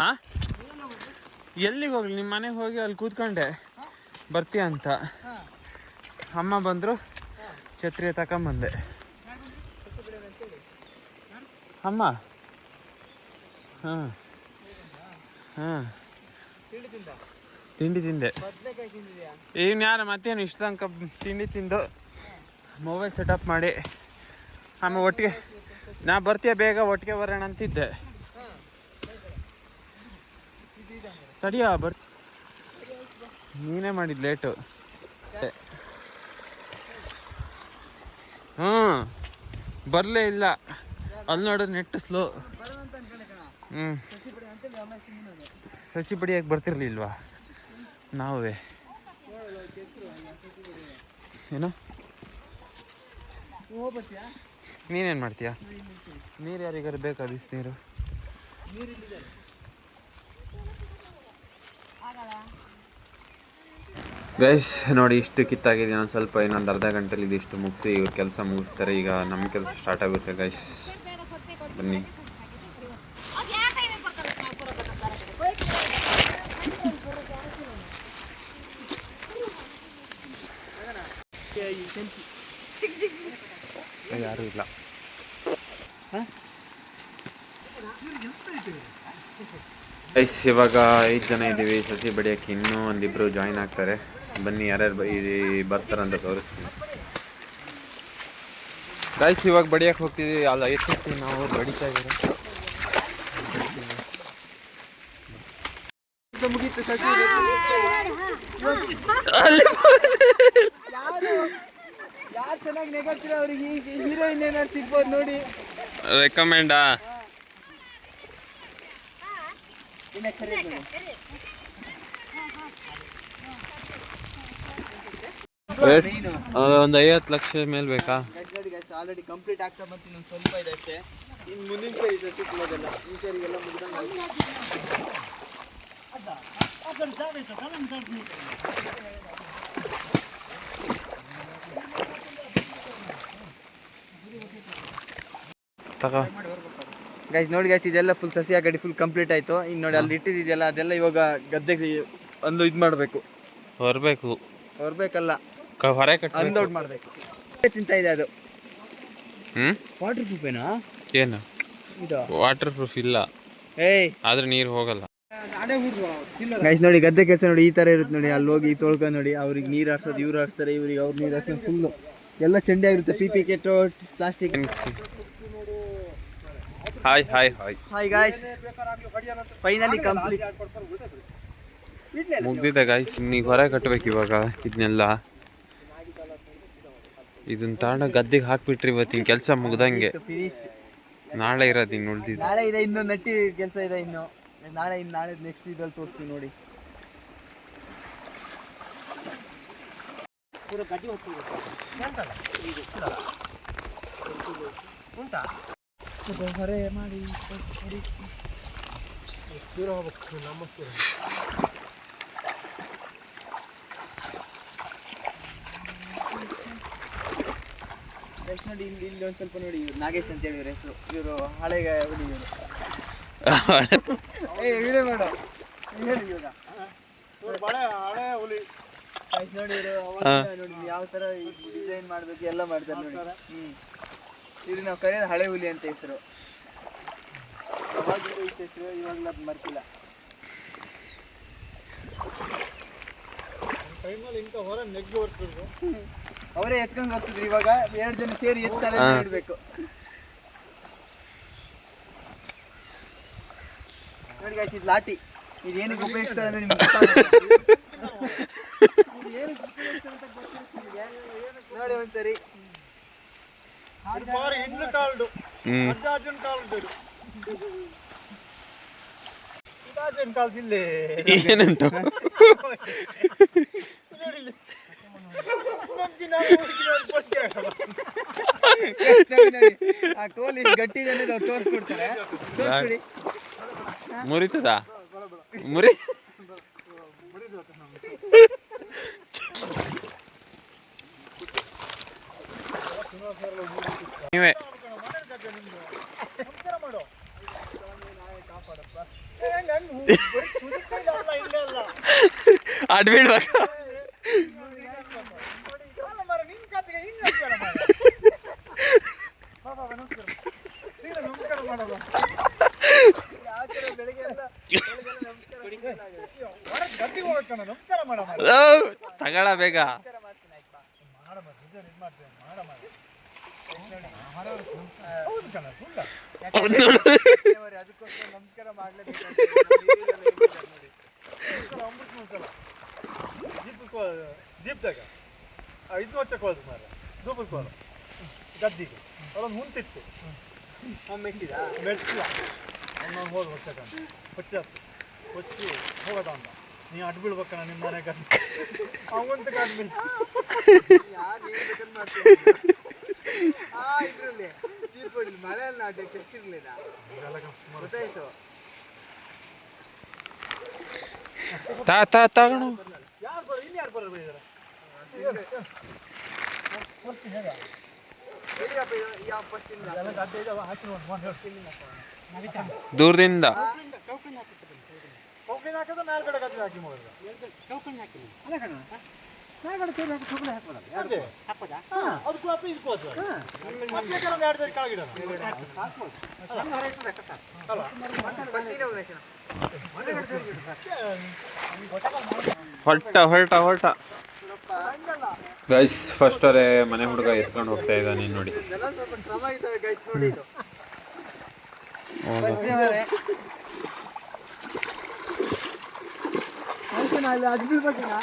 [SPEAKER 1] ಹಾಂ, ಎಲ್ಲಿಗೆ ಹೋಗ್ಲಿ? ನಿಮ್ಮ ಮನೆಗೆ ಹೋಗಿ ಅಲ್ಲಿ ಕೂತ್ಕೊಂಡೆ ಬರ್ತೀಯ ಅಂತ. ಅಮ್ಮ ಬಂದರು, ಛತ್ರಿ ತಗೊಂಬಂದೆ. ಅಮ್ಮ ಹಾಂ ತಿಂಡಿ ತಿಂದೆ. ಇವ್ನು ಯಾರು ಮತ್ತೇನು ಇಷ್ಟ ತನಕ ತಿಂಡಿ ತಿಂದು ಮೊಬೈಲ್ ಸೆಟಪ್ ಮಾಡಿ ಆಮೇಲೆ ಒಟ್ಟಿಗೆ ನಾ ಬರ್ತೀಯ ಬೇಗ ಒಟ್ಟಿಗೆ ಬರೋಣ ಅಂತಿದ್ದೆ. ತಡಿಯ ನೀನೇ ಮಾಡಿದ್ದು ಲೇಟು. ಬರಲೇ ಇಲ್ಲ. ಅಲ್ಲಿ ನೋಡೋದು ನೆಟ್ ಸ್ಲೋ. ಸಸಿ ಬಡಿಯಕ್ಕೆ ಬರ್ತಿರ್ಲಿಲ್ವಾ ನಾವೇ? ಏನು ನೀನೇನು ಮಾಡ್ತೀಯಾ? ನೀರು ಯಾರಿಗಾರು ಬೇಕಾ? ಬಿಸಿನೀರು ಗೈಸ್ ನೋಡಿ, ಇಷ್ಟು ಕಿತ್ತಾಗಿದೆ. ನಾನು ಸ್ವಲ್ಪ ಇನ್ನೊಂದು ಅರ್ಧ ಗಂಟೆಲಿ ಇದಿಷ್ಟು ಮುಗಿಸಿ ಇವ್ರ ಕೆಲಸ ಮುಗಿಸ್ತಾರೆ. ಈಗ ನಮ್ಮ ಕೆಲಸ ಸ್ಟಾರ್ಟ್ ಆಗುತ್ತೆ ಗೈಸ್. ಬನ್ನಿ. ಯಾರು ಇಲ್ಲ ಗೈಸ್. ಇವಾಗ 5 ಜನ ಇದ್ದೀವಿ ಸಸಿ ಬಡಿಯೋಕ್ಕೆ. ಇನ್ನೂ ಒಂದಿಬ್ಬರು ಜಾಯಿನ್ ಆಗ್ತಾರೆ. ಬನ್ನಿ, ಯಾರ್ಯಾರು ಬರ್ತಾರಂತ ತೋರಿಸ್ತೀನಿ ಗೈಸ್. ಇವಾಗ ಬಡಿಯೋಕ್ಕೆ ಹೋಗ್ತಿದ್ದೀವಿ. ಅಲ್ಲ ಎತ್ತಿರ್ತೀವಿ ನಾವು, ಬಡಿತಾ ಇದ್ದಾರೆ.
[SPEAKER 2] ಮುಗೀತು ಸಸಿ. ಯಾರು ಚೆನ್ನಾಗಿ ನೆಗಡ್ತೀರ ಅವ್ರಿಗೆ ಹೀರೋಯಿನ್ ಏನಾದ್ರು ಸಿಗ್ಬೋದು ನೋಡಿ.
[SPEAKER 1] ರೆಕಮೆಂಡಾ? ಒಂದು 50 ಲಕ್ಷ ಮೇಲೆ ಬೇಕಾ?
[SPEAKER 2] ಆಲ್ರೆಡಿ ಕಂಪ್ಲೀಟ್ ಆಗ್ತಾ ಬಂತು. ಇನ್ನೊಂದು ಸ್ವಲ್ಪ ಇದೆ ಅಷ್ಟೇ. ಇನ್ನು ಮುಂದಿನ ಸರಿ ಸಸಿ ಕೊಡೋದಲ್ಲ. ಈ ಸರಿಗೆಲ್ಲ ಮುಗಿದಂಗೆ. ಗೈಸ್ ನೋಡಿ ಗೈಸ್, ಇದೆಲ್ಲ ಫುಲ್ ಸಸಿ ಆಗಡಿ ಫುಲ್ ಕಂಪ್ಲೀಟ್ ಆಯ್ತು. ಇನ್ನು ನೋಡಿ ಅಲ್ಲಿ ಇಟ್ಟಿದೆಯಲ್ಲ ಅದೆಲ್ಲ ಇವಾಗ ಗದ್ದೆಗೆ ಒಂದು ಇದು ಮಾಡಬೇಕು. ಹೊರಬೇಕಲ್ಲ,
[SPEAKER 1] ಹೊರೆ ಕಟ್ಟಿ
[SPEAKER 2] ಅನ್ಲೋಡ್ ಮಾಡಬೇಕು. ತಿಂತ ಇದೆ ಅದು. ವಾಟರ್ ಪ್ರೂಫ್ ಏನಾ?
[SPEAKER 1] ಏನು ಇದು ವಾಟರ್ ಪ್ರೂಫ್ ಇಲ್ಲ, ಆದ್ರೆ ನೀರು ಹೋಗಲ್ಲ. ಗೈಸ್ ನೋಡಿ ಗದ್ದೆ ಕೆಲಸ ನೋಡಿ ಈ ತರ ಇರುತ್ತೆ ನೋಡಿ. ಅಲ್ಲಿ ಹೋಗಿ ತೊಳ್ಕೊಂಡು ನೋಡಿ, ಅವ್ರಿಗೆ ನೀರು ಹಾರ್ಸೋದು, ಇವ್ರು ಹಾರಿಸ್ತಾರೆ, ಇವ್ರಿಗೆ ಅವ್ರು ನೀರು ಹಾರ್ಸೋದು. ಫುಲ್ಲು ಎಲ್ಲ ಚಂಡಿ ಆಗಿರುತ್ತೆ. PP ಕೆಟ್ಟು plastic. Hi guys, finally complete ಮುಗ್ದಿದೆ ಗಾಯ್ಸ್. ಈಗ ಹೊರ ಕಟ್ಟಬೇಕು ಇವಾಗ ಇದನ್ನೆಲ್ಲ. ಇದನ್ನ ತಾಂಡ ಗದ್ದೆಗೆ ಹಾಕ್ಬಿಟ್ರಿ ಇವತ್ತಿನ ಕೆಲಸ ಮುಗ್ದಂಗೆ. ನಾಳೆ ಇರೋದು ಇನ್ನು ಉಳ್ದಿದ್ದು. ನಾಳೆ ಇದೆ, ಇನ್ನು ನಟ್ಟಿ ಕೆಲಸ ಇದೆ. ಇನ್ನು ನಾಳೆ ನೆಕ್ಸ್ಟ್ ಇದ್ರಲ್ಲಿ ತೋರಿಸ್ತೀವಿ ನೋಡಿ. ಹೊರೆ ಮಾಡಿ ದೂರ ಹೋಗ್ಬೇಕು. ನಮ್ಮ ನೋಡಿ ಇಲ್ಲಿ ಒಂದು ಸ್ವಲ್ಪ ನೋಡಿ. ಇವ್ರು ನಾಗೇಶ್ ಅಂತ ಹೇಳಿ ಇವ್ರ ಹೆಸರು. ಇವರು ಹಳೆಗ ಹುಲಿ. ವಿಡಿಯೋ ಮಾಡು ಹೇಳಿ. ಇವಾಗ ಹಳೆ ಹುಲಿ ನೋಡಿ. ಇವರು ನೋಡಿ ಯಾವ ತರ ಡಿಸೈನ್ ಮಾಡ್ಬೇಕು ಎಲ್ಲ ಮಾಡ್ತಾರೆ ನೋಡಿ. ಇದು ನಾವು ಕರೆಯೋದು ಹಳೆ ಹುಲಿ ಅಂತ ಹೆಸರು.
[SPEAKER 2] ಅವಾಗಿಂದ ಇಷ್ಟ ಹೆಸರು, ಇವಾಗಲೂ ಅದು ಮರ್ತಿಲ್ಲ. ಅವರೇ ಎತ್ಕೊಂಡು ಬರ್ತಿದ್ರು, ಇವಾಗ 2 ಜನ ಸೇರಿ ಎತ್ತಲೆ ಇಡಬೇಕು. ನೋಡಿ ಗಾಯ್ಸ್, ಇದು ಲಾಟಿ. ಇದು ಏನಕ್ಕೆ ಉಪಯೋಗಿಸ್ತಾರೆ ಅಂದ್ರೆ ನಿಮ್ಗೆ ನೋಡಿ ಒಂದ್ಸರಿ.
[SPEAKER 1] ಏನಂತ
[SPEAKER 2] ಆ ಕೋಲಿ ಗಟ್ಟಿ ಜನ ತೋರಿಸ್ಕೊಡ್ತಾರೆ. ತೋರಿಸ್ಬಿಡಿ.
[SPEAKER 1] ಮುರಿತದ ಮುರಿ ನೀವೇ ಅಡ್ಬಿಡ್ಬೇಕ. ತಗಳ ಬೇಗ.
[SPEAKER 2] ಅದಕ್ಕೋಸ್ಕರ ನಮಸ್ಕಾರ ಮಾಡ್ಲೇಬೇಕು. ದೀಪದಾಗ ಇದು ಹಚ್ಚಕೋದು ಮಾರ ಧೂಪದ ಗದ್ದಿಗೆ ಅವರೊಂದು ಹುಂತಿತ್ತು. ಮೆಟ್ಟಿದ ಮೆಟ್ಟಿಲ್ಲ ಅವನು ಹೋದ ವರ್ಷಕ್ಕಂತ ಹೊಚ್ಚಿ ಹೋಗೋದ ಅಂದ. ನೀವು ಅಡ್ಡು ಬೀಳ್ಬೇಕಣ್ಣ ನಿಮ್ಮ ಮನೆಗೆ ಅವಂತ ಅಡ್ಡು ಬೀಳ್ ಇದ್ರಲ್ಲಿ ತೀರ್ಪಡಿಲ್ಲ. ಮಳೆಯಲ್ಲಿ ನಾಟಕ್ಕೆ ಎಷ್ಟಿರ್ಲಿಲ್ಲ ಗೊತ್ತಾಯ್ತು.
[SPEAKER 1] ತಗೋಣ
[SPEAKER 2] ಯಾರು ಬರೋ ಇನ್ಯಾರು ಬರೋ ಬೈದಾರ
[SPEAKER 1] ದೂರದಿಂದ
[SPEAKER 2] ಹಾಕೋದು ಮೇಲ್ಗಡೆ ಗದ್ದೆ ಹಾಕಿ ಮಾಡಿದ್ರೆ ಅದಕ್ಕೂ ಇದಕ್ಕೂ ಕೆಳಗಿಡ
[SPEAKER 1] ಹೊರಟ ಗೈಸ್. ಫಸ್ಟ್ ಅವರೇ ಮನೆ ಹುಡುಗ ಎತ್ಕೊಂಡು ಹೋಗ್ತಾ ಇದ್ದಾನೆ ನೋಡಿ.
[SPEAKER 2] ಸ್ವಲ್ಪ ಕ್ರಮ ಇದ್ದಾವೆ ಗೈಸ್ ನೋಡಿ. ಇದು ಅದು ಬೀಳ್ಬೇಕಣ್ಣ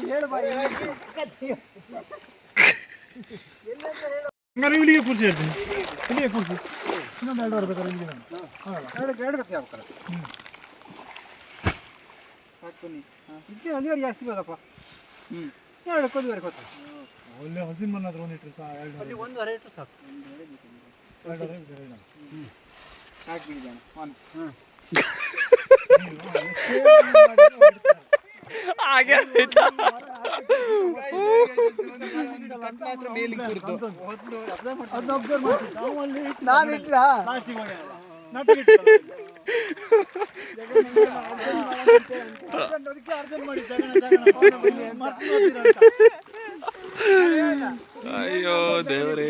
[SPEAKER 2] ಹೇಳು ಬಾಯಿ ಇಲ್ಲಿಗೆ ಕೂರಿಸಿ ಹೇಳ್ತೀನಿ. ಇಲ್ಲಿಗೆ ಕೂರಿಸಿ ಇನ್ನೊಂದು 2 ವರ್ಷ ಬೇಕಾದ್ರೆ ಇಲ್ಲಿಗೆ ಎರಡು ಗತಿ ಆಗ್ತಾರೆ. ಸಾಕು ನೀ ಇದಕ್ಕೆ ಅಲ್ಲಿವರೆಗೆ ಜಾಸ್ತಿ ಬೋದಪ್ಪ. 2 ಕೊದ್ದಿವರೆ ಕೊತ್ತು ಒಳ್ಳೆ ಹಸಿನ ಮಣ್ಣಾದ್ರೆ 1 ಲೀಟ್ರ್ ಅಲ್ಲಿ 1.5 ಲೀಟ್ರ್ ಸಾಕು. 2.5 ಹಾಕ್ಬಿಡಿದ್ದಾನೆ
[SPEAKER 1] ಹಾಗೆ
[SPEAKER 2] ಮಾತ್ರ ಮೇಲಿಗೆ ನಾನು ಇಟ್ಲ
[SPEAKER 1] ಅಯ್ಯೋ ದೇವರೇ.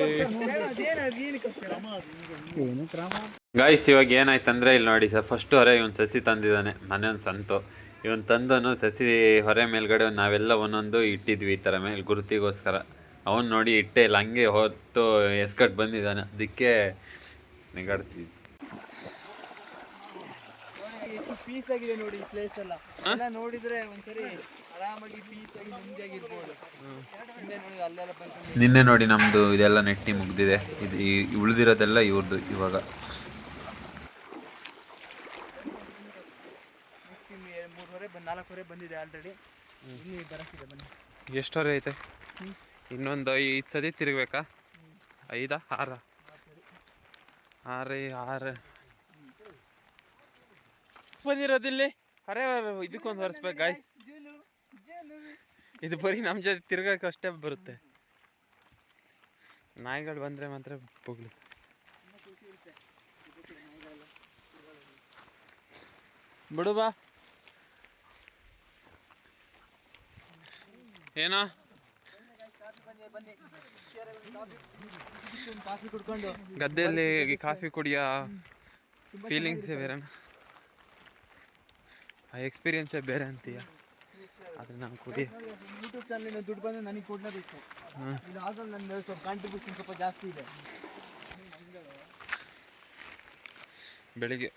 [SPEAKER 1] ಗಾಯ್ಸ್ ಇವಾಗ ಏನಾಯ್ತಂದ್ರೆ ಇಲ್ಲಿ ನೋಡಿ ಸರ್, ಫಸ್ಟ್ ಹೊರೆ ಇವನು ಸಸಿ ತಂದಿದ್ದಾನೆ. ಮನೆ ಒಂದು ಸಂತು ಇವನು ತಂದನು ಸಸಿ ಹೊರೆ ಮೇಲ್ಗಡೆ ನಾವೆಲ್ಲ ಒಂದೊಂದು ಇಟ್ಟಿದ್ವಿ ಈ ಥರ ಮೇಲೆ ಗುರುತಿಗೋಸ್ಕರ. ಅವನು ನೋಡಿ ಇಟ್ಟೆ ಇಲ್ಲ, ಹಂಗೆ ಹೊತ್ತು ಎಸ್ಕಟ್ ಬಂದಿದ್ದಾನೆ. ಅದಕ್ಕೆ ನಿಗಾಡ್ತಿದ್ವಿ.
[SPEAKER 2] ಪೀಸ್ ಆಗಿದೆ ನೋಡಿ ಈ ಪ್ಲೇಸ್ ಎಲ್ಲ ನೋಡಿದ್ರೆ ಒಂದ್ಸರಿ ಆರಾಮಾಗಿ ಪೀಸ್ ಆಗಿ ನೆಮ್ಮದಿಯಾಗಿರ್ಬೋದು. ಅಲ್ಲೆಲ್ಲ ಬಂದು
[SPEAKER 1] ನಿನ್ನೆ ನೋಡಿ ನಮ್ಮದು ಇದೆಲ್ಲ ನೆಟ್ಟಿ ಮುಗ್ದಿದೆ. ಇದು ಉಳಿದಿರೋದೆಲ್ಲ ಇವ್ರದ್ದು. ಇವಾಗ
[SPEAKER 2] 4 ಹೊರೆ ಬಂದಿದೆ ಆಲ್ರೆಡಿ. ಇಲ್ಲಿ ಬರಕ್ಕಿದೆ ಬನ್ನಿ.
[SPEAKER 1] ಎಷ್ಟು ಹೊರೆ ಐತೆ? ಇನ್ನೊಂದು 5 ಸತಿ ತಿರುಗಬೇಕಾ? 5 6 ಬಂದಿರೋದಿಲ್ಲಿ ಹೊರೆ ಇದಕ್ಕೊಂದು ಹೊರಿಸ್ಬೇಕು ಗಾಯ್ಸ್. ಇದು ಬರೀ ನಮ್ಮ ಜೊತೆ ತಿರ್ಗಕ್ಕೆ ಅಷ್ಟೇ ಬರುತ್ತೆ. ನಾಯಿಗಳು ಬಂದರೆ ಮಾತ್ರ ಹೋಗ್ಲಿ. ಬಿಡು ಬಾ. ಏನೋ ಗದ್ದೆಯಲ್ಲಿ ಕಾಫಿ ಕುಡಿಯ ಫೀಲಿಂಗ್ಸೇ ಬೇರೆ, ಆ ಎಕ್ಸ್ಪೀರಿಯನ್ಸೇ ಬೇರೆ ಅಂತೀಯ. ಆದರೆ ನಾವು ಕುಡಿ
[SPEAKER 2] ಯೂಟ್ಯೂಬ್ ಚಾನಲಿಂದ ದುಡ್ಡು ಬಂದು ನನಗೆ ಕೊಡಲೇಬೇಕು. ಇದು ಆಗಲ್ಲ, ನನ್ನ ಸ್ವಲ್ಪ ಕಾಂಟ್ರಿಬ್ಯೂಷನ್ ಸ್ವಲ್ಪ ಜಾಸ್ತಿ ಇದೆ.
[SPEAKER 1] ಬೆಳಿಗ್ಗೆ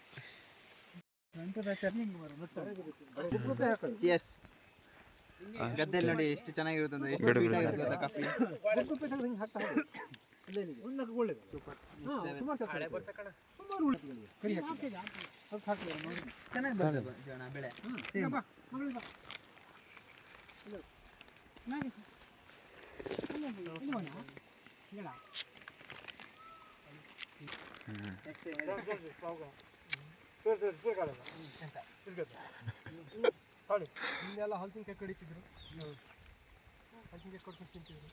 [SPEAKER 2] ಗದ್ದೆಯಲ್ಲಿ ನೋಡಿ ಎಷ್ಟು ಚೆನ್ನಾಗಿರುತ್ತೆ ಅಂದ್ರೆ, ಎಷ್ಟು
[SPEAKER 1] ಬಿಡು,
[SPEAKER 2] sweet
[SPEAKER 1] ಬಿಡು.
[SPEAKER 2] ಆಗಿರುತ್ತೆ ಗೊತ್ತಾ ಕಾಫಿ. ಚೆನ್ನಾಗಿ ಬರ್ತದೆ ಜೀವನ, ಬೆಳೆ.
[SPEAKER 4] ಇಲ್ಲೆಲ್ಲ ಹಲಸಿನಕಾಯಿ ಕಡಿತಿದ್ರು, ಹಲಸಿನಕಾಯಿ ಕೊಡ್ಕೊಂಡು ತಿಂತಿದ್ರು.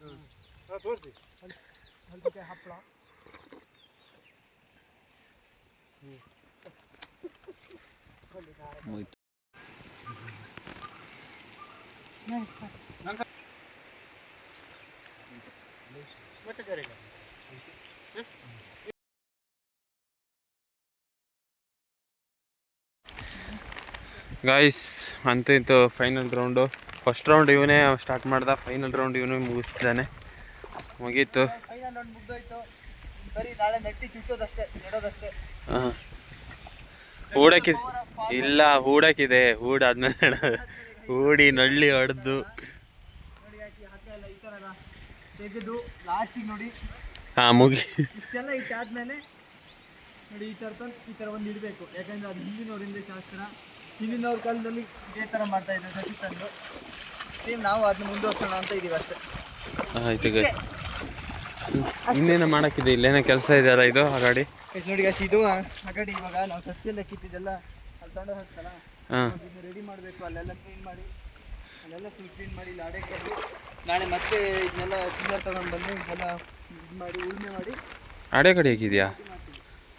[SPEAKER 4] ತೋರಿಸಿ ಹಲಸಿನಕಾಯಿ ಹಪ್ಪಳ.
[SPEAKER 1] ಗಾಯ್ಸ್, ಅಂತೂ ಇಂತೂ ಫೈನಲ್ ರೌಂಡು. ಫಸ್ಟ್ ರೌಂಡ್ ಇವನೇ ಸ್ಟಾರ್ಟ್ ಮಾಡ್ದ, ಫೈನಲ್ ರೌಂಡ್ ಇವನು ಮುಗಿಸ್ತಿದ್ದಾನೆ. ಮುಗೀತು.
[SPEAKER 2] ಫೈನಲ್ ರೌಂಡ್ ಮುಗ್ದೋಯ್ತು. ಬರೀ ನಾಳೆ ನೆಟ್ಟಿ ಚುಚ್ಚೋದಷ್ಟೇ, ನೆಡೋದಷ್ಟೇ.
[SPEAKER 1] ಹಾಂ, ಹೂಡಕ್ಕಿದೆ ಇಲ್ಲ, ಹೂಡಕ್ಕಿದೆ. ಹೂಡಾದ್ಮೇಲೆ ಹೂಡಿ ನಳ್ಳಿ ಹೊಡೆದು
[SPEAKER 2] ನೋಡಿ ಹಾಕಿ ಹಗ್ಗ ಎಲ್ಲ ಈ ಥರ ತೆಗೆದು ಲಾಸ್ಟಿಗೆ ನೋಡಿ
[SPEAKER 1] ಹಾಂ ಮುಗಿ.
[SPEAKER 2] ಇಷ್ಟೆಲ್ಲ ಇಟ್ಟಾದ್ಮೇಲೆ ನೋಡಿ ಈ ಥರ ತಂದು ಈ ಥರ ಒಂದು ಇಡಬೇಕು. ಯಾಕಂದರೆ ಅದು ಹಿಂದಿನವರಿಂದ ಶಾಸ್ತ್ರ. ಹಿಂದಿನವ್ರ ಕಾಲದಲ್ಲಿ ಇದೇ ಥರ ಮಾಡ್ತಾ ಇದ್ದಾರೆ, ಸಸಿ ತಂದು. ಸೇಮ್ ನಾವು ಅದನ್ನ ಮುಂದುವರ್ಸೋಣ ಅಂತ ಇದೀವಿ ಅಷ್ಟೇ.
[SPEAKER 1] ಆಯ್ತು ಗಾಯ್ಸ್, ಇನ್ನೇನು ಮಾಡೋಕ್ಕಿದೆ, ಇಲ್ಲೇನೋ ಕೆಲಸ ಇದೆಯಲ್ಲ ಇದು ಆ ಗಾಡಿ.
[SPEAKER 2] ನೋಡಿ ಗಾಯ್ಸ್, ಇದು ಆ ಕಡೆ ಇವಾಗ ನಾವು ಸಸಿ ಎಲ್ಲ ಕಿತ್ತಿದ್ದೆಲ್ಲ ಅಲ್ಲಿ ತಗೊಂಡು ಹೋಗ್ತಲ್ಲ,
[SPEAKER 1] ಹಾಂ
[SPEAKER 2] ಇದನ್ನ ರೆಡಿ ಮಾಡಬೇಕು. ಅಲ್ಲೆಲ್ಲ ಕ್ಲೀನ್ ಮಾಡಿ, ಅಲ್ಲೆಲ್ಲ ಫುಲ್ ಕ್ಲೀನ್ ಮಾಡಿ ಇಲ್ಲಿ ಅಡೆ ಕಟ್ಟಿ ನಾಳೆ ಮತ್ತೆ ಇದನ್ನೆಲ್ಲ ಸಿಂಗರ್ ತಗೊಂಡು ಬಂದು ಇದೆಲ್ಲ ಇದು ಮಾಡಿ ಉಳುಮೆ ಮಾಡಿ
[SPEAKER 1] ಅಡೆ ಕಡೆ ಹೇಗಿದೆಯಾ?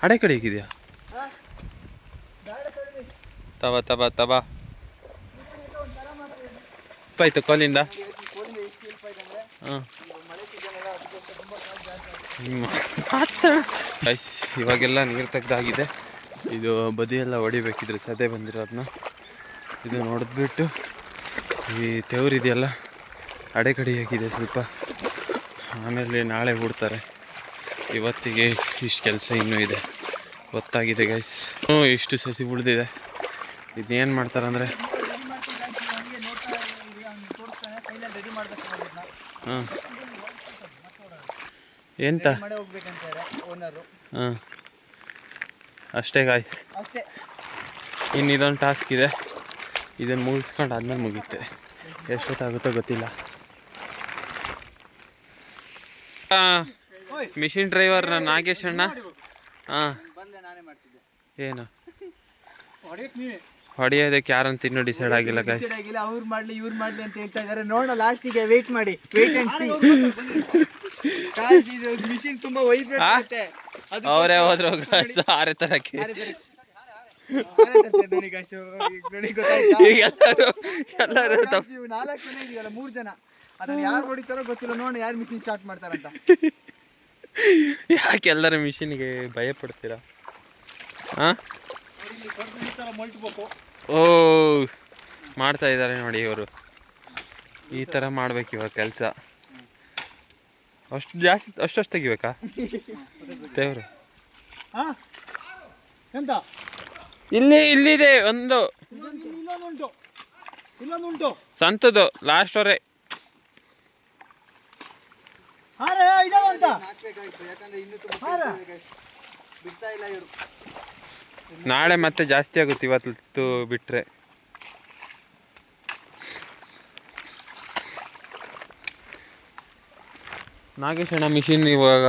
[SPEAKER 1] ಅಡೆ ಕಡೆ ಹೇಗಿದೆಯಾ? ತಬಾ ತಬಾ ತಬಾ ಆಯ್ತು ಕೋಲಿಂದ.
[SPEAKER 2] ಕೋಲಿಂದ ಎಷ್ಟು ಹೆಲ್ಪ್ ಆಯ್ತು ಅಂದರೆ,
[SPEAKER 1] ಹಾಂ
[SPEAKER 2] ಮಳೆ ಸೀಸನ್ ಎಲ್ಲ ಅದಕ್ಕೋಸ್ಕರ ತುಂಬ ಕಾಸು ಜಾಸ್ತಿ.
[SPEAKER 1] ಗೈಸ್, ಇವಾಗೆಲ್ಲ ನೀರು ತೆಗ್ದಾಗಿದೆ. ಇದು ಬದಿಯೆಲ್ಲ ಹೊಡಿಬೇಕಿದ್ರೆ ಸದೆ ಬಂದಿರೋದನ್ನ ಇದು ನೋಡಿದ್ಬಿಟ್ಟು ಈ ತೆವರಿದೆಯಲ್ಲ ಅಡೆಕಡಿ ಆಗಿದೆ ಸ್ವಲ್ಪ. ಆಮೇಲೆ ನಾಳೆ ಬಿಡ್ತಾರೆ. ಇವತ್ತಿಗೆ ಇಷ್ಟು ಕೆಲಸ ಇನ್ನೂ ಇದೆ, ಗೊತ್ತಾಗಿದೆ ಗೈಸ್. ಇಷ್ಟು ಸಸಿ ಉಳಿದಿದೆ. ಇದನ್ನೇನು ಮಾಡ್ತಾರಂದರೆ
[SPEAKER 2] ರೆಡಿ ಮಾಡಬೇಕು.
[SPEAKER 1] ಹಾಂ ಎಂತ
[SPEAKER 2] ಮಳೆ ಹೋಗ್ಬೇಕಂತಾರೆ ಓನರು
[SPEAKER 1] ಹಾಂ ಅಷ್ಟೇ ಗಾಯ್ಸ್.
[SPEAKER 2] ಅಷ್ಟೇ.
[SPEAKER 1] ಇನ್ನು ಇದೊಂದು ಟಾಸ್ಕ್ ಇದೆ, ಇದನ್ನು ಮುಗಿಸ್ಕೊಂಡು ಆದ್ಮೇಲೆ ಮುಗೀತೆ. ಎಷ್ಟೊತ್ತಾಗುತ್ತೋ ಗೊತ್ತಿಲ್ಲ. ಮಿಷಿನ್ ಡ್ರೈವರ್ ನಾಗೇಶ್ ಅಣ್ಣ. ಹಾಂ
[SPEAKER 2] ಬಂದೆ ನಾನೇ ಮಾಡ್ತಿದ್ದೆ.
[SPEAKER 1] ಏನು
[SPEAKER 2] ಹೊಡೆಯಕ್ಕೆ ನೀವೇ
[SPEAKER 1] ಹೊಡೆಯೋದಕ್ಕೆ ಯಾರಂತ ಇನ್ನೂ ಡಿಸೈಡ್ ಆಗಿಲ್ಲ ಗಾಯ್ಸ್.
[SPEAKER 2] ಡಿಸೈಡ್ ಆಗಿಲ್ಲ. ಅವ್ರು ಮಾಡ್ಲಿ ಇವ್ರು ಮಾಡ್ಲಿ ಅಂತ ಹೇಳ್ತಾ ಇದ್ದಾರೆ. ನೋಡೋಣ ಲಾಸ್ಟಿಗೆ ವೇಟ್ ಮಾಡಿ, ವೇಟ್ ಅಂಡ್ ಸಿ. ಇದು ಮಿಷಿನ್ ತುಂಬಾ ವೈಬ್ರೇಟ್ ಆಗುತ್ತೆ.
[SPEAKER 1] ಅವರೇ ಹೋದ್ರು ಗಾಯ್ಸ್ ಆರೆ ತರಕ್ಕೆ.
[SPEAKER 2] ನೋಡಿ guys, ನೋಡಿ ಗೊತ್ತಾಯ್ತಾ?
[SPEAKER 1] ಈಗ ಎಲ್ಲರೂ ತಪ್ಪು.
[SPEAKER 2] ಇವು 4 ಜನ ಇದೀವಲ್ಲ, 3 ಜನ. ಅದನ್ನ ಯಾರು ಹೊಡಿತಾರೋ ಗೊತ್ತಿಲ್ಲ. ನೋಡೋಣ ಯಾರು ಮಿಷಿನ್ ಸ್ಟಾರ್ಟ್ ಮಾಡ್ತಾರಂತ.
[SPEAKER 1] ಯಾಕೆ ಎಲ್ಲರೂ ಮಿಷಿನ್ಗೆ ಭಯ ಪಡ್ತೀರಾ? ಹಾಂ ಓ ಮಾಡ್ತಾ ಇದ್ದಾರೆ ನೋಡಿ ಇವರು. ಈ ಥರ ಮಾಡ್ಬೇಕು ಇವಾಗ ಕೆಲಸ. ಅಷ್ಟು ಜಾಸ್ತಿ ಅಷ್ಟು ತೆಗಿಬೇಕಾ ದೇವ್ರು?
[SPEAKER 2] ಎಂತ
[SPEAKER 1] ಇಲ್ಲಿದೆ ಒಂದು
[SPEAKER 2] ಇಲ್ಲೊಂದುಂಟು
[SPEAKER 1] ಸಂತದು ಲಾಸ್ಟ್ ಅವರೇ.
[SPEAKER 2] ಯಾಕಂದ್ರೆ ಇನ್ನು ತುಂಬಾ ಬಿಡ್ತಾ ಇಲ್ಲ ಇವರು.
[SPEAKER 1] ನಾಳೆ ಮತ್ತೆ ಜಾಸ್ತಿ ಆಗುತ್ತೆ, ಇವತ್ತು ಬಿಟ್ಟರೆ. ನಾಗೇಶ್ ಅಣ್ಣ ಮಿಷಿನ್ ಇವಾಗ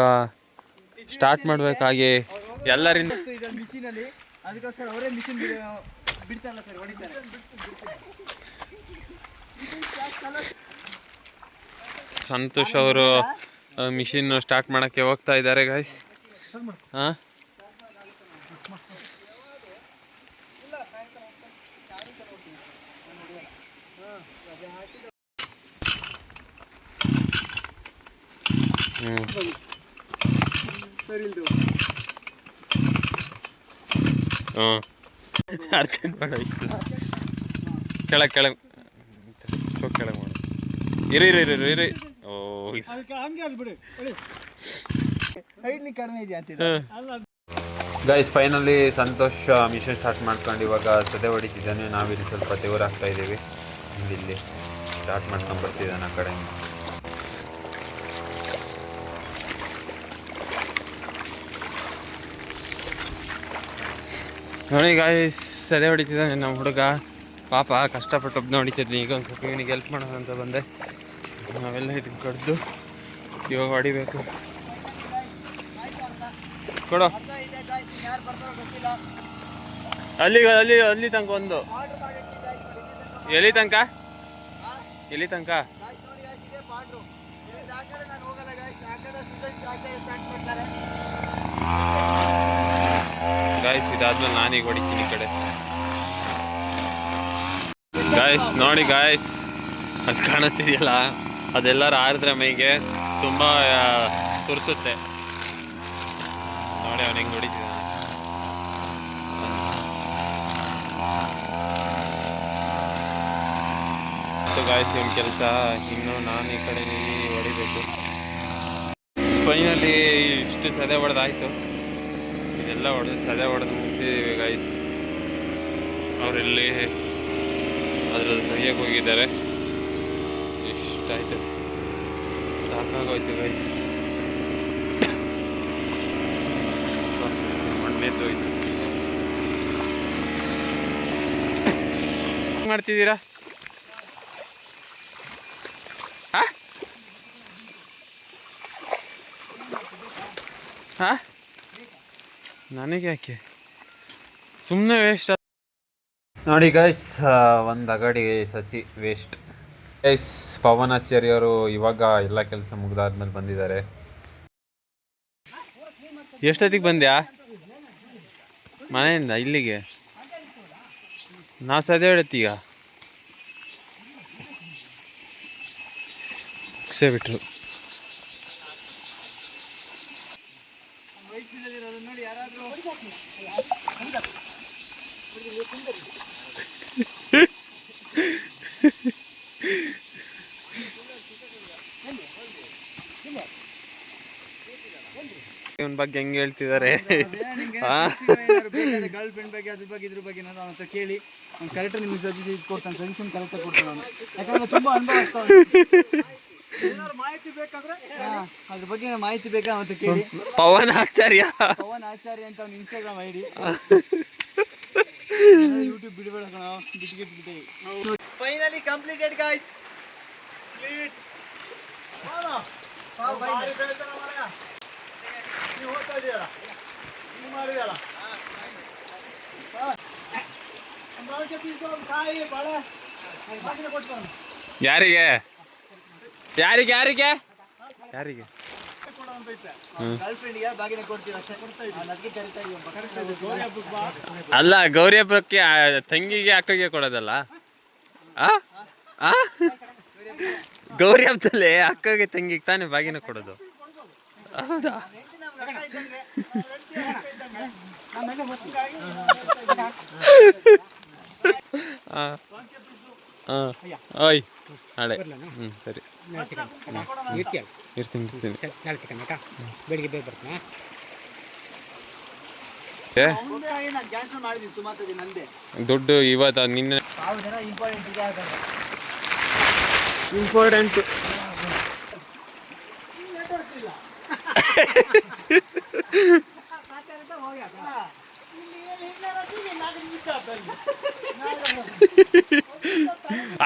[SPEAKER 1] ಸ್ಟಾರ್ಟ್ ಮಾಡಬೇಕಾಗಿ ಎಲ್ಲರಿಂದ
[SPEAKER 2] ಮಿಷಿನಲ್ಲಿ ಅದಕ್ಕೋಸ್ಕರ ಅವರೇ ಮಿಷಿನ್ ಬಿಡ್ತಾರಲ್ಲ ಸರ್, ಹೊಡಿತಾರೆ.
[SPEAKER 1] ಸಂತೋಷ್ ಅವರು ಮಿಷಿನ್ ಸ್ಟಾರ್ಟ್ ಮಾಡೋಕ್ಕೆ ಹೋಗ್ತಾ ಇದ್ದಾರೆ ಗಾಯ್ಸ್. ಹಾಂ ಹ್ಞೂ ಅರ್ಜೆಂಟ್ ಮಾಡ ಕೆಳಗೆ ಕೆಳಗೆ ಕೆಳಗೆ ಮಾಡು ಇರಿ ಓ
[SPEAKER 4] ಅದಕ್ಕೆ ಹಂಗೆ ಅದು ಬಿಡಿ
[SPEAKER 2] ಹೈಟ್ಲಿ ಕಡಿಮೆ ಇದೆಯಾ ಅಂತಿದ್ದೆ
[SPEAKER 1] guys finally Santosh mission start ಮಾಡ್ಕೊಂಡು ಇವಾಗ ಸದೆ ಹೊಡಿತಿದ್ದಾನೆ. ನಾವಿಲ್ಲಿ ಸ್ವಲ್ಪ ದೇವ್ರು ಹಾಕ್ತಾ ಇದ್ದೀವಿ. ಇಲ್ಲಿ ಸ್ಟಾರ್ಟ್ ಮಾಡ್ಕೊಂಡು ಬರ್ತಿದ್ದಾನೆ ಆ ಕಡೆ. ನೋಡಿ ಗಾಯ್ಸ್ ಸದೆ ಹೊಡಿತಿದ್ದಾನೆ ನಮ್ಮ ಹುಡುಗ. ಪಾಪ ಕಷ್ಟಪಟ್ಟು ಒಬ್ಬನ ಹೊಡಿತಿದ್ದೀನಿ. ಈಗ ಒಂದು ಸ್ವಲ್ಪ ಇವನಿಗೆ ಹೆಲ್ಪ್ ಮಾಡೋಣ ಅಂತ ಬಂದೆ. ನಾವೆಲ್ಲ ಇದನ್ನು ಕಡ್ದು ಇವಾಗ ಹೊಡಿಬೇಕು. ಕೊಡು ಅಲ್ಲಿ ತನಕ ಒಂದು ಎಲ್ಲಿ ತನಕ ಗಾಯ್ಸ್ ಇದಾದ್ಮೇಲೆ ನಾನೀಗ ಹೊಡಿತೀನಿ ಈ ಕಡೆ. ಗಾಯ್ಸ್ ನೋಡಿ ಗಾಯ್ಸ್ ಅದು ಕಾಣಿಸ್ತಿದೆಯಲ್ಲ, ಅದೆಲ್ಲರೂ ಆರಿದ್ರೆ ಮೈಗೆ ತುಂಬ ತುರ್ಸುತ್ತೆ. ನೋಡಿ ಅವನು ಹೆಂಗೆ ಹೊಡಿತಿದ್ದಾನೆ. ಗಾಯ್ಸ್ ಇವನ್ ಕೆಲಸ. ಇನ್ನು ನಾನು ಈ ಕಡೆ ಹೊಡಿಬೇಕು. ಫೈನಲಿ ಇಷ್ಟು ಸದೆ ಹೊಡೆದಾಯ್ತು. ಇದೆಲ್ಲ ಹೊಡೆದು ಸದೆ ಹೊಡೆದು ಮುಗಿಸಿದ್ದೀವಿ ಗಾಯ್ಸ್. ಅವರೆಲ್ಲಿ ಅದ್ರಲ್ಲಿ ಸರಿಯಾಗಿ ಹೋಗಿದ್ದಾರೆ. ಇಷ್ಟಾಯ್ತು, ಸಾಕಾಗೋಯ್ತು ಗಾಯ್ಸ್. ಮಣ್ಣೆದ್ದೋಯ್ತು. ಮಾಡ್ತಿದ್ದೀರಾ? ನನಗೆ ಯಾಕೆ ಸುಮ್ಮನೆ ವೇಸ್ಟ್. ನೋಡಿ ಗೈಸ್ ಒಂದು ಅಗಡಿ ಸಸಿ ವೇಸ್ಟ್. ಗೈಸ್ ಪವನಾಚಾರ್ಯವರು ಇವಾಗ ಎಲ್ಲ ಕೆಲಸ ಮುಗ್ದಾದ್ಮೇಲೆ ಬಂದಿದ್ದಾರೆ. ಎಷ್ಟೊತ್ತಿಗೆ ಬಂದ್ಯಾ ಮನೆಯಿಂದ ಇಲ್ಲಿಗೆ? ನಾವು ಸದೇ ಹೇಳುತ್ತೀಗ ಬಿಟ್ರು.
[SPEAKER 2] ನೋಡಿ ಯಾರಾದ್ರೂ
[SPEAKER 1] ಇವನ್ ಬಗ್ಗೆ ಹೆಂಗೆ ಹೇಳ್ತಿದ್ದಾರೆ.
[SPEAKER 2] ಗರ್ಲ್ ಫ್ರೆಂಡ್ ಬಗ್ಗೆ ಅದ್ರ ಬಗ್ಗೆ ಇದ್ರ ಬಗ್ಗೆ ನಾನು ಅಂತ ಕೇಳಿ ಅವ್ನು ಕರೆಕ್ಟ್ ನಿಮ್ಗೆ ಸಜೆಷನ್ ಕೊಡ್ತಾನೆ, ಸಜೆಷನ್ ಕರೆಕ್ಟಾಗಿ ಕೊಡ್ತಾನೆ ಅವನು. ಯಾಕಂದ್ರೆ ತುಂಬ ಅನುಭವ
[SPEAKER 4] ಮಾಹಿತಿ ಬೇಕಾದ್ರೆ
[SPEAKER 2] ಅದ್ರ ಬಗ್ಗೆ ಮಾಹಿತಿ ಬೇಕಾ ಅಂತ ಕೇಳಿ.
[SPEAKER 1] ಪವನ್ ಆಚಾರ್ಯ
[SPEAKER 2] ಅಂತ ಅವ್ನ ಇನ್ಸ್ಟಾಗ್ರಾಮ್ ಐಡಿ. ಯೂಟ್ಯೂಬ್ ಬಿಡಬೇಡ ಬಿಟ್ಬಿಟ್ಟೆ. Finally completed guys.
[SPEAKER 4] ನೀವು ಹೋಗ್ತಾ ಇದೆಯಲ್ಲ ನೀವು ಮಾಡಿದಲ್ಲ ಕಾಯಿ ಬಾಳೆ ಕೊಡ್ತಾನೆ.
[SPEAKER 1] ಯಾರಿಗೆ ಯಾರಿಗೆ ಯಾರಿಗೆ ಯಾರಿಗೆ
[SPEAKER 2] ಗರ್ಲ್ ಫ್ರೆಂಡ್ಗೆ ಬಾಗಿನ ಕೊಡ್ತೀವಿ ಅಷ್ಟೇ. ಅದಕ್ಕೆ ಕರಿತಾ ಇದೀವಿ.
[SPEAKER 1] ಅಲ್ಲ ಗೌರಿ ಹಬ್ಬಕ್ಕೆ ತಂಗಿಗೆ ಅಕ್ಕಗೆ ಕೊಡೋದಲ್ಲ. ಗೌರಿ ಹಬ್ಬದಲ್ಲಿ ಅಕ್ಕಗೆ ತಂಗಿಗೆ ತಾನೇ ಬಾಗಿನ ಕೊಡೋದು. ಹೌದಾ? ಓಯ್ ನಾಳೆ ಸರಿ ಇರ್ತೀನಿ. ದುಡ್ಡು ಇವತ್ತು ನಿನ್ನೆ ಇಂಪಾರ್ಟೆಂಟ್.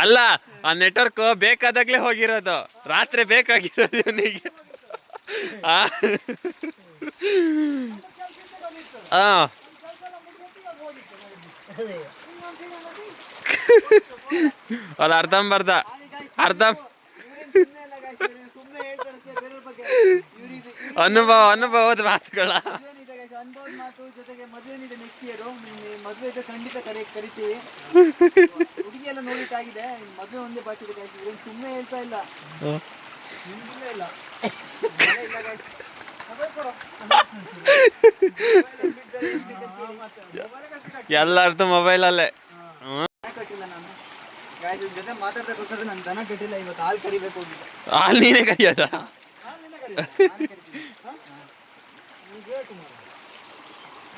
[SPEAKER 1] ಅಲ್ಲ ಆ ನೆಟ್ವರ್ಕ್ ಬೇಕಾದಾಗ್ಲೇ ಹೋಗಿರೋದು, ರಾತ್ರಿ ಬೇಕಾಗಿರೋದು ಇವನಿಗೆ. ಅಲ್ಲ ಅರ್ಧಂಬರ್ಧ ಅನುಭವದ ಮಾತುಗಳ.
[SPEAKER 2] ಅನುಭವದ ಮಾತು ಜೊತೆಗೆ ಮದುವೆ ನೆಕ್ಸ್ಟ್ ಇಯರ್ ಮದುವೆ ಖಂಡಿತ ಕರಿತೀವಿ. ಹುಡುಗಿ ಎಲ್ಲ ನೋಡಿದ್ದಾಗಿದೆ. ಮದುವೆ ಒಂದೇ ಬಾಕಿ ಇದೆ. ಸುಮ್ಮನೆ ಹೇಳ್ತಾ ಇಲ್ಲ, ಇಲ್ಲ
[SPEAKER 1] ಎಲ್ಲರದ್ದು ಮೊಬೈಲಲ್ಲೇ.
[SPEAKER 2] ದನ ಕಟ್ಟಿಲ್ಲ ನಾನು ಗಾಯ್ಸ್ ಜೊತೆ ಮಾತಾಡ್ತಾ ಕೂತ್ರೆ ನಾನು ದನ ಕಟ್ಟಿಲ್ಲ. ಇವತ್ತು ಹಾಲು ಕರಿಬೇಕು ಹೋಗಿದ್ದೆ.
[SPEAKER 1] ಹಾಲು ನೀನೇ ಕರಿಯೋದ?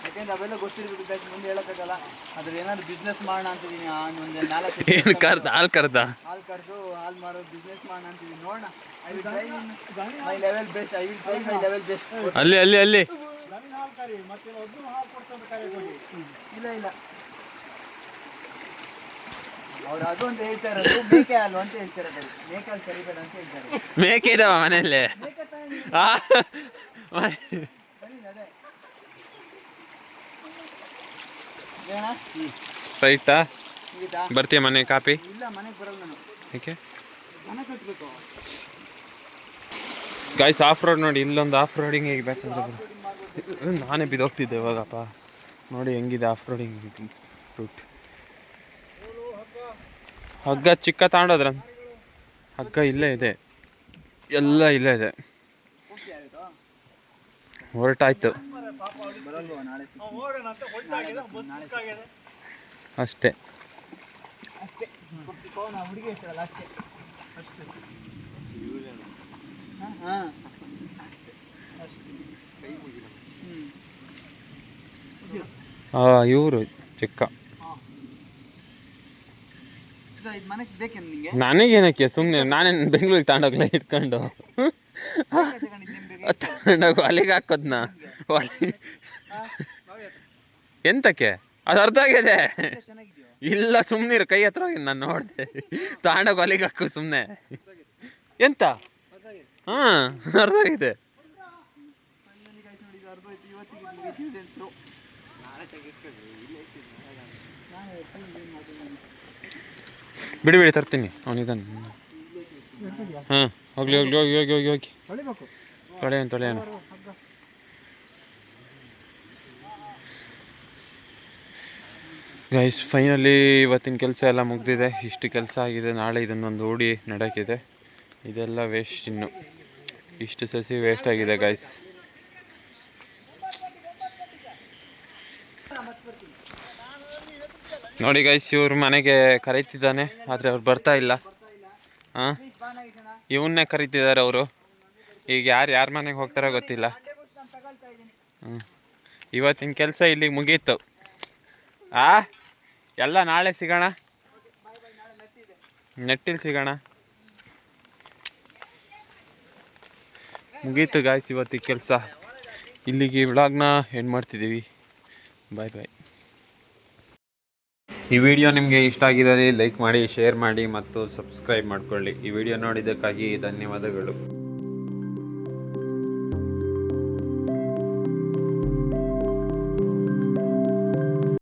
[SPEAKER 2] ಯಾಕೆಂದ್ರೆ ಅವೆಲ್ಲ ಗೊತ್ತಿರ್ಬೇಕು guys, ಮುಂದೆ ಹೇಳಕ್ಕಾಗಲ್ಲ. ಅದ್ರ ಏನಾದ್ರು ಬಿಸ್ನೆಸ್ ಮಾಡೋಣ ಅಂತಿದ್ದೀನಿ. ಒಂದು 4
[SPEAKER 1] ಏನು ಕರ್ದ? ಹಾಲು ಕರ್ದ?
[SPEAKER 2] ಹಾಲು ಕರೆದು ಹಾಲು ಮಾಡೋ ಬಿಸ್ನೆಸ್ ಮಾಡೋಣ ಅಂತಿದ್ದೀನಿ. ನೋಡೋಣ. I will try my level best. I will try my level best.
[SPEAKER 1] ಅಲ್ಲಿ ಅಲ್ಲಿ ಅಲ್ಲಿ
[SPEAKER 4] ದನಿನ ಹಾಲು ಕರಿ ಮತ್ತೆ ಒಬ್ಬರು ಹಾಲು ಕೊಡ್ತಾರೆ ಕರೆಯೋಕೆ ಹೋಗಿ.
[SPEAKER 2] ಇಲ್ಲ ಇಲ್ಲ ಅವ್ರು ಅದು ಅಂತ ಹೇಳ್ತಾ ಇರೋದು ಮೇಕೆ ಹಾಲು ಅಂತ ಹೇಳ್ತಾ ಇರೋದು. ಮೇಕೆ ಹಾಲು ಕರಿಬೇಡ ಅಂತ ಹೇಳ್ತಾರೆ.
[SPEAKER 1] ಮೇಕೆ ಇದಾವ ಮನೆಯಲ್ಲೇ?
[SPEAKER 2] ಮೇಕೆ ತಾನೇ ಅದೇ ಏನ
[SPEAKER 1] ರೈಟಾ?
[SPEAKER 2] ಮುಗಿತಾ?
[SPEAKER 1] ಬರ್ತೀಯ ಮನೆ ಕಾಪಿ?
[SPEAKER 2] ಇಲ್ಲ ಮನೆಗೆ ಬರಲ್ಲ ನಾನು.
[SPEAKER 1] ಏಕೆ?
[SPEAKER 2] ದನ ಕಟ್ಟಬೇಕು.
[SPEAKER 1] ಗಾಯ್ಸ್ ಆಫ್ ರೋಡ್ ನೋಡಿ, ಇಲ್ಲೊಂದು ಆಫ್ ರೋಡಿಂಗ್ ಹೇಗೆ ಬೇಕಂದ್ರೆ ನಾನೇ ಬಿದ್ದೋಗ್ತಿದ್ದೆ ಇವಾಗಪ್ಪ. ನೋಡಿ ಹೆಂಗಿದೆ ಆಫ್ ರೋಡಿಂಗ್ ರೂಟ್. ಹಗ್ಗ ಚಿಕ್ಕ ತಗೊಂಡೋದ್ರ? ಹಗ್ಗ ಇಲ್ಲೇ ಇದೆ, ಎಲ್ಲ ಇಲ್ಲೇ ಇದೆ. ಹೊರಟಾಯ್ತು
[SPEAKER 2] ಬರಲ್ವಾ ನಾಳೆ?
[SPEAKER 4] ಹೋಗೋಣ ಅಂತ ಹೊರಟಾಗಿದೆ, ಬಸ್ ಬುಕ್ ಆಗಿದೆ
[SPEAKER 1] ಅಷ್ಟೇ.
[SPEAKER 2] ಅಷ್ಟೇ ನಾ ಹುಡುಗಿ ಹೇಳ್ತಾರಲ್ಲ ಅಷ್ಟೇ ಅಷ್ಟೇ. ಹಾಂ
[SPEAKER 1] ಇವರು ಚಿಕ್ಕ.
[SPEAKER 2] ಇದು ಮನೆಗೆ ಬೇಕೇನು ನಿಂಗೆ?
[SPEAKER 1] ನನಗೇನಕ್ಕೆ ಸುಮ್ಮನೆ, ನಾನೇನು ಬೆಂಗಳೂರಿಗೆ ತಗೊಂಡೋಗ್ಲ ಇಟ್ಕೊಂಡು ತಗೊಂಡೋಗಿ ಅಲ್ಲಿಗೆ ಹಾಕೋದ್ನ ಎಂತಕ್ಕೆ? ಅದು ಅರ್ಧ ಆಗಿದೆ.
[SPEAKER 2] ಚೆನ್ನಾಗಿದೆಯೋ?
[SPEAKER 1] ಇಲ್ಲ ಸುಮ್ಮನಿರು, ಕೈ ಹತ್ರ ಹೋಗಿ ನಾನು ನೋಡಿದೆ. ತಗೊಂಡೋಗಿ ಅಲ್ಲಿಗೆ ಹಾಕು ಸುಮ್ಮನೆ. ಎಂತ? ಹಾಂ ಅರ್ಧ ಆಗಿದೆ. ಬಿಡಿ ಬಿಡಿ ತರ್ತೀನಿ, ಅವನಿದ್ದಾನೆ. ಹಾಂ ಹೋಗ್ಲಿ ಹೋಗ್ಲಿ ಹೋಗಿ ಹೋಗಿ ಹೋಗಿ ಹೋಗಿ ತೊಳೆಯೋಣ ತೊಳೆಯೋಣ. ಗೈಸ್ ಫೈನಲಿ ಇವತ್ತಿನ ಕೆಲಸ ಎಲ್ಲ ಮುಗ್ದಿದೆ. ಇಷ್ಟು ಕೆಲಸ ಆಗಿದೆ. ನಾಳೆ ಇದನ್ನೊಂದು ಹೂಡಿ ನಡಕ್ಕಿದೆ. ಇದೆಲ್ಲ ವೇಸ್ಟ್, ಇನ್ನು ಇಷ್ಟು ಸಸಿ ವೇಸ್ಟ್ ಆಗಿದೆ ಗೈಸ್. ನೋಡಿ ಗೈಸ್, ಇವ್ರ ಮನೆಗೆ ಕರೀತಿದ್ದಾನೆ, ಆದರೆ ಅವ್ರು ಬರ್ತಾ ಇಲ್ಲ. ಹಾಂ ಇವನ್ನೇ ಕರೀತಿದ್ದಾರೆ ಅವರು. ಈಗ ಯಾರ ಮನೆಗೆ ಹೋಗ್ತಾರೋ ಗೊತ್ತಿಲ್ಲ. ಇವತ್ತಿನ ಕೆಲಸ ಇಲ್ಲಿಗೆ ಮುಗೀತು. ಎಲ್ಲ ನಾಳೆ ಸಿಗೋಣ, ನೆಟ್ಟಿಲ್ ಸಿಗೋಣ. ಮುಗೀತು ಗಾಯ್ಸ್ ಇವತ್ತಿನ ಕೆಲಸ. ಇಲ್ಲಿಗೆ ವ್ಲಾಗ್ನ ಎಂಡ್ ಮಾಡ್ತಿದ್ದೀವಿ. ಬಾಯ್ ಬಾಯ್. ಈ ವಿಡಿಯೋ ನಿಮಗೆ ಇಷ್ಟ ಆಗಿದ್ದರೆ ಲೈಕ್ ಮಾಡಿ, ಶೇರ್ ಮಾಡಿ ಮತ್ತು ಸಬ್ಸ್ಕ್ರೈಬ್ ಮಾಡಿಕೊಳ್ಳಿ. ಈ ವಿಡಿಯೋ ನೋಡಿದ್ದಕ್ಕಾಗಿ ಧನ್ಯವಾದಗಳು.